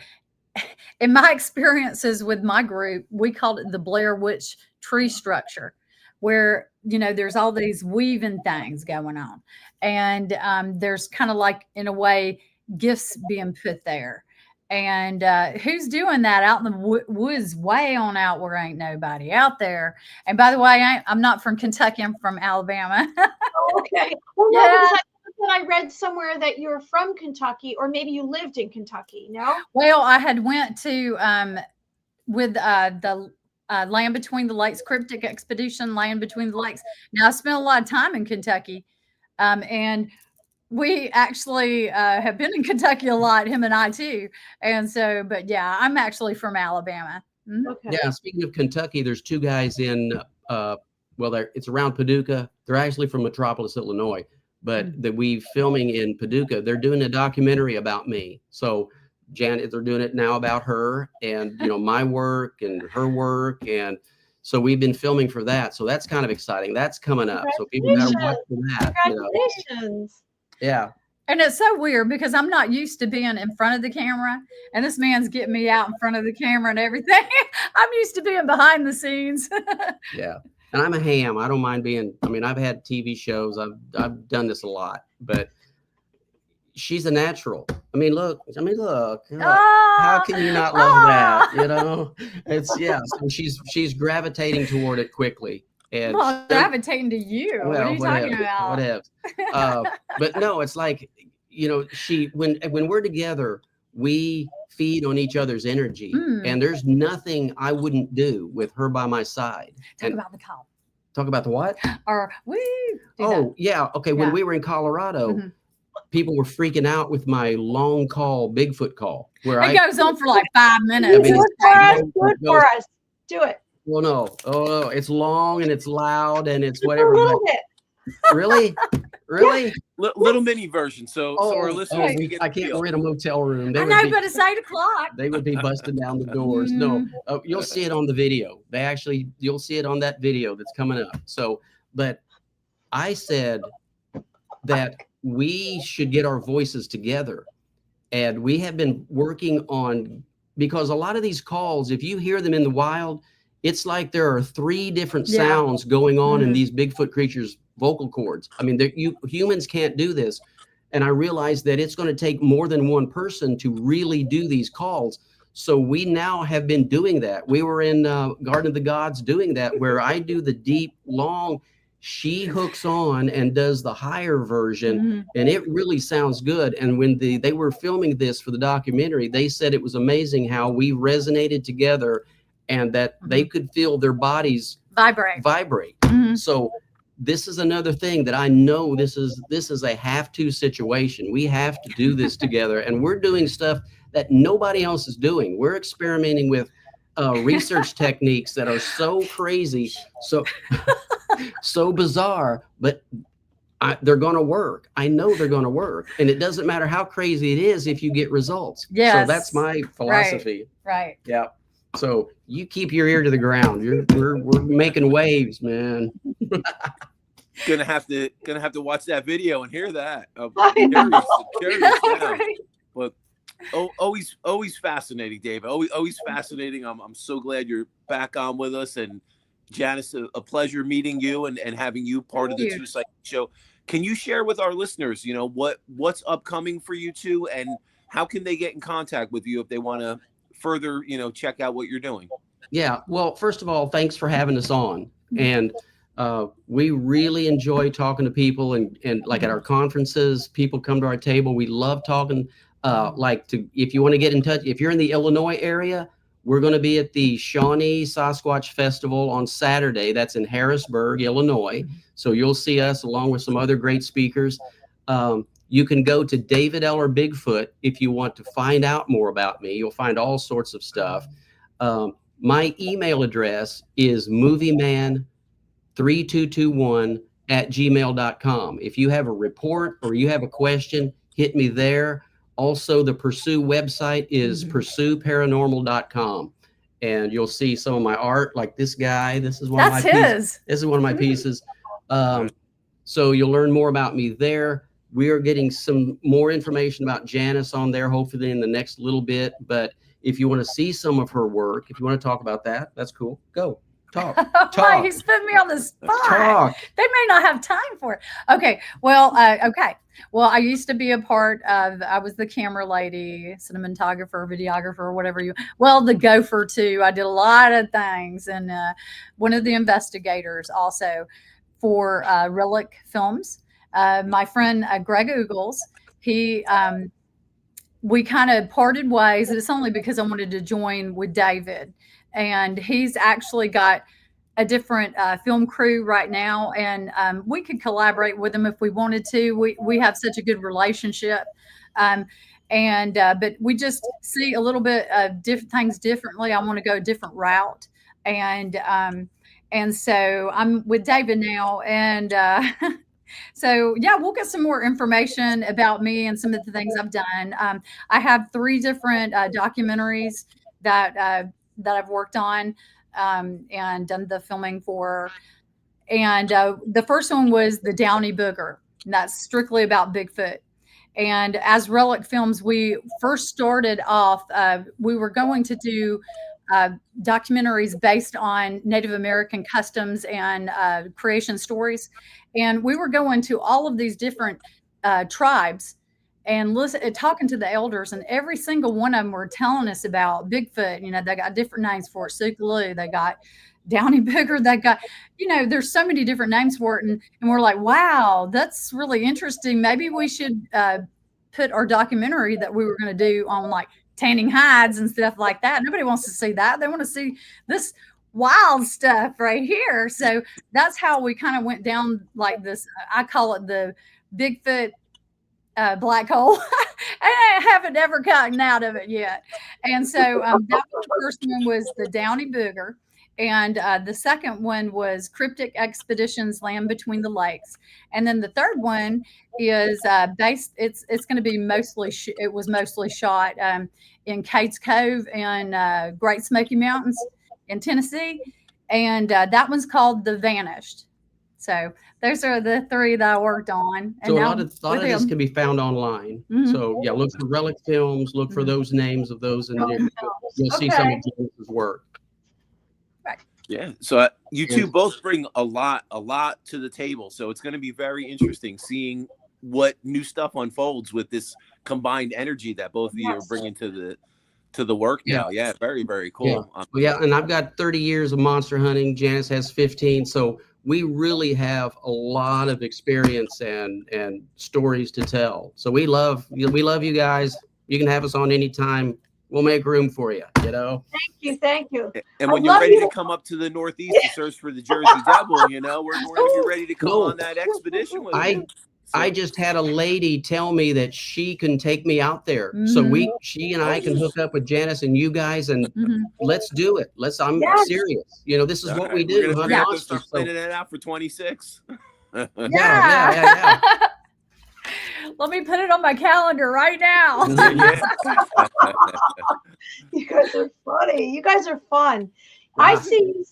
in my experiences with my group, we called it the Blair Witch tree structure, where, there's all these weaving things going on. And there's kind of like, in a way, gifts being put there. And who's doing that out in the woods, way on out where ain't nobody out there? And by the way, I'm not from Kentucky. I'm from Alabama. Okay. Well, no, because I read somewhere that you're from Kentucky, or maybe you lived in Kentucky. No. Well, I had went to with the Land Between the Lakes, Cryptic Expedition, Land Between the Lakes. Now, I spent a lot of time in Kentucky, and we actually have been in Kentucky a lot, him and I too. And so, but yeah, I'm actually from Alabama. Mm-hmm. Okay. Yeah, speaking of Kentucky, there's two guys in, it's around Paducah. They're actually from Metropolis, Illinois, but that we filming in Paducah. They're doing a documentary about me. So Janet, they're doing it now about her and, my work and her work. And so we've been filming for that. So that's kind of exciting. That's coming up. So people got to watch for that. Congratulations. Yeah. And it's so weird because I'm not used to being in front of the camera, and this man's getting me out in front of the camera and everything. I'm used to being behind the scenes. Yeah. And I'm a ham. I don't mind being, I've had TV shows. I've done this a lot, but she's a natural. Look. How can you not love that? It's So she's gravitating toward it quickly. And gravitating to you. Well, what are you talking about? Whatever. But no, it's like, when we're together, we feed on each other's energy, and there's nothing I wouldn't do with her by my side. Talk about the call. Talk about the what? Or yeah. Okay. When we were in Colorado, people were freaking out with my long call, Bigfoot call, where it goes on for like 5 minutes. Do it for us. Do it. Well, no. Oh, no. It's long and it's loud and it's whatever. A little bit. Really? Really? Little mini version. So our listeners can get I can't rent a motel room. I know, but it's 8 o'clock. They would be busting down the doors. No, you'll see it on the video. You'll see it on that video that's coming up. So, but I said that we should get our voices together, and we have been working on, because a lot of these calls, if you hear them in the wild, it's like there are 3 different sounds going on in these Bigfoot creatures' vocal cords. Humans can't do this. And I realized that it's going to take more than one person to really do these calls. So we now have been doing that. We were in Garden of the Gods doing that, where I do the deep, long, she hooks on and does the higher version, and it really sounds good. And when they were filming this for the documentary, they said it was amazing how we resonated together, and that they could feel their bodies vibrate. So this is another thing that I know this is a have-to situation. We have to do this together, and we're doing stuff that nobody else is doing. We're experimenting with research techniques that are so crazy, so bizarre, but they're going to work. I know they're going to work, and it doesn't matter how crazy it is if you get results. Yes. So that's my philosophy. Right. Yeah. So you keep your ear to the ground. We're making waves, man. Gonna have to watch that video and hear that. Right. But always fascinating, David. Always fascinating. I'm so glad you're back on with us, and Janice, a pleasure meeting you and having you part of the Two Psychics show. Can you share with our listeners, what's upcoming for you two, and how can they get in contact with you if they want to further, check out what you're doing? Yeah. Well, first of all, thanks for having us on. And we really enjoy talking to people, and like at our conferences, people come to our table. We love talking. If you want to get in touch, if you're in the Illinois area, we're going to be at the Shawnee Sasquatch Festival on Saturday. That's in Harrisburg, Illinois. So you'll see us along with some other great speakers. You can go to David Eller Bigfoot if you want to find out more about me. You'll find all sorts of stuff. My email address is movieman3221@gmail.com. If you have a report or you have a question, hit me there. Also, the Pursue website is pursueparanormal.com. And you'll see some of my art, like this guy. This is one of my pieces. This is one of my pieces. So you'll learn more about me there. We are getting some more information about Janice on there, hopefully in the next little bit. But if you want to see some of her work, if you want to talk about that, that's cool. Go. Talk. Right, he's putting me on the spot. Talk. They may not have time for it. Okay. Well, okay. Well, I used to be a part of, I was the camera lady, cinematographer, videographer, whatever the gopher too. I did a lot of things. And one of the investigators also for Relic Films. My friend Greg Oogles, we kind of parted ways. And it's only because I wanted to join with David. And he's actually got a different film crew right now, and we could collaborate with them if we wanted to. We have such a good relationship, but we just see a little bit of different things differently. I want to go a different route, and so I'm with David now, and so yeah, we'll get some more information about me and some of the things I've done. I have 3 different documentaries that I've worked on and done the filming for. And the first one was the Downey Booger. And that's strictly about Bigfoot. And as Relic Films, we first started off, we were going to do documentaries based on Native American customs and creation stories. And we were going to all of these different tribes and talking to the elders, and every single one of them were telling us about Bigfoot. You know, they got different names for it. Sukaloo, they got Downey Booger, they got, there's so many different names for it. And we're like, wow, that's really interesting. Maybe we should put our documentary that we were going to do on like tanning hides and stuff like that. Nobody wants to see that. They want to see this wild stuff right here. So that's how we kind of went down like this. I call it the Bigfoot black hole. I haven't ever gotten out of it yet. And so that was the first one was the Downey Booger. And the second one was Cryptic Expeditions, Land Between the Lakes. And then the third one is it's going to be mostly shot in Cades Cove and Great Smoky Mountains in Tennessee. And that one's called The Vanished. So those are the 3 that I worked on. And so a lot of this can be found online. Mm-hmm. So yeah, look for Relic Films, look for those names of those, and you'll see some of Janice's work. Right. Yeah. So you two both bring a lot to the table. So it's going to be very interesting seeing what new stuff unfolds with this combined energy that both of you are bringing to the work now. Yeah. Very, very cool. Yeah. And I've got 30 years of monster hunting. Janice has 15. So we really have a lot of experience and stories to tell. So we love you guys. You can have us on anytime. We'll make room for you, Thank you. And when you're ready to come up to the Northeast to search for the Jersey Devil, we're going to be ready to come on that expedition with you. I just had a lady tell me that she can take me out there. Mm-hmm. So she and I can hook up with Janice and you guys, and let's do it. I'm serious. This is what we do. We're going to start planning that out for 26. Yeah. Let me put it on my calendar right now. You guys are funny. You guys are fun. Wow.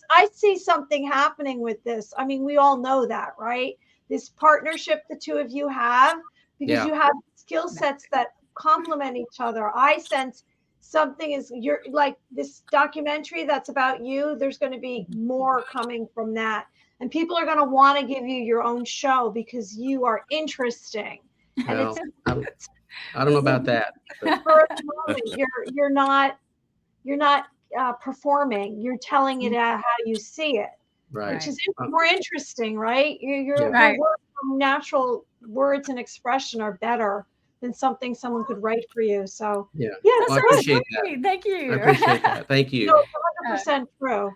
I see something happening with this. I mean, we all know that, right? This partnership the two of you have, because you have skill sets that complement each other. I sense you're like this documentary that's about you. There's going to be more coming from that. And people are going to want to give you your own show because you are interesting. Well, I don't know about that. But for the moment, you're not performing. You're telling it how you see it. Right. Which is more interesting, right? Your natural words and expression are better than something someone could write for you. So well, that's I appreciate that. Thank you. I appreciate that. Thank you. No, 100% true.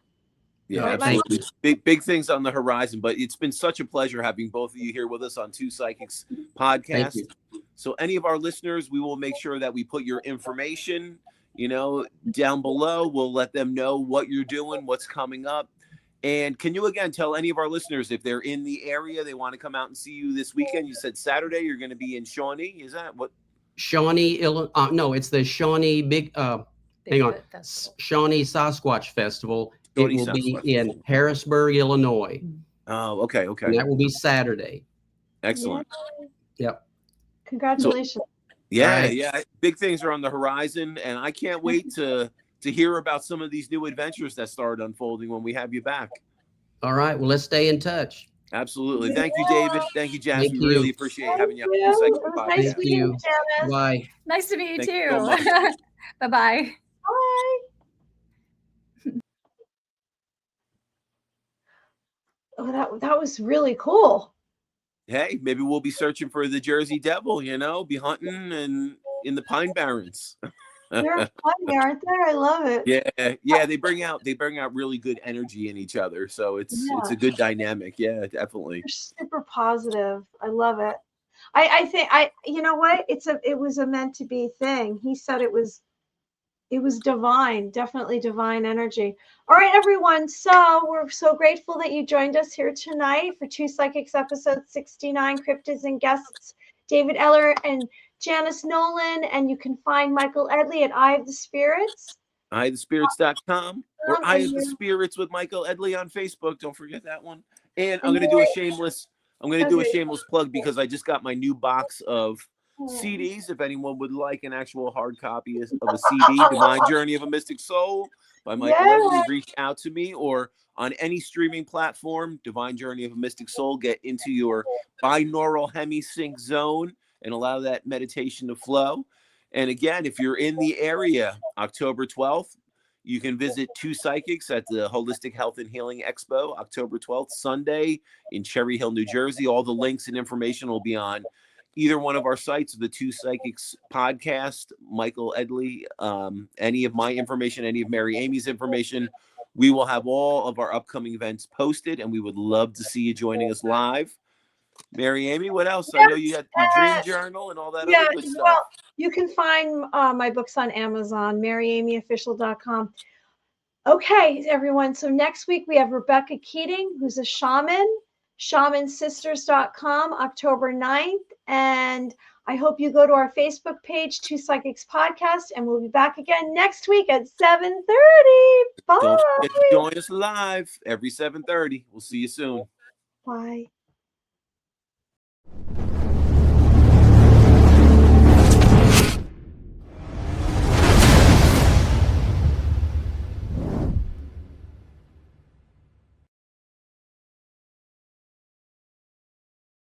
Yeah, absolutely. Big things on the horizon, but it's been such a pleasure having both of you here with us on Two Psychics podcast. So any of our listeners, we will make sure that we put your information, down below. We'll let them know what you're doing, what's coming up. And can you again tell any of our listeners if they're in the area, they want to come out and see you this weekend? You said Saturday you're going to be in Shawnee. Is that what? Shawnee, Illinois. No, it's the Shawnee Shawnee Sasquatch Festival. It will be in Harrisburg, Illinois. Oh, okay. And that will be Saturday. Excellent. Yep. Congratulations. Yeah. Big things are on the horizon, and I can't wait to to hear about some of these new adventures that started unfolding when we have you back. All right. Well, let's stay in touch. Absolutely. Thank you, David. Thank you, Janice. Thank We really you. appreciate having you on Thank Two you. Psychics It was Podcast. nice Thank meeting you. you, Janice. Bye. Nice to meet you Thank you too. so much. Bye-bye. Bye. Oh, that was really cool. Hey, maybe we'll be searching for the Jersey Devil, you know, be hunting and in the Pine Barrens. They're fun there, aren't they? I love it. Yeah, they bring out really good energy in each other. So it's a good dynamic. Yeah, definitely. They're super positive. I love it. I think you know what? It was a meant to be thing. He said it was divine, definitely divine energy. All right, everyone. So we're so grateful that you joined us here tonight for Two Psychics episode 69, Cryptids and guests David Eller and Janice Nolan. And you can find Michael Edley at Eye of the Spirits. eyeofthespirits.com or Eye of the Spirits with Michael Edley on Facebook. Don't forget that one. And I'm going to do a shameless plug because I just got my new box of CDs. If anyone would like an actual hard copy of a CD, Divine Journey of a Mystic Soul by Michael Edley, reach out to me, or on any streaming platform, Divine Journey of a Mystic Soul. Get into your binaural hemisync zone and allow that meditation to flow. And again, if you're in the area, October 12th, you can visit Two Psychics at the Holistic Health and Healing Expo, October 12th, Sunday in Cherry Hill, New Jersey. All the links and information will be on either one of our sites, the Two Psychics podcast, Michael Edley, any of my information, any of Mary Amy's information. We will have all of our upcoming events posted, and we would love to see you joining us live. Mary Amy, what else? I know you got your dream journal and all that other good stuff. Well, you can find my books on Amazon, maryamyofficial.com. Okay, everyone. So next week we have Rebecca Keating, who's a shaman, shamansisters.com, October 9th. And I hope you go to our Facebook page, Two Psychics Podcast, and we'll be back again next week at 7:30. Bye. Don't forget to join us live every 7:30. We'll see you soon. Bye.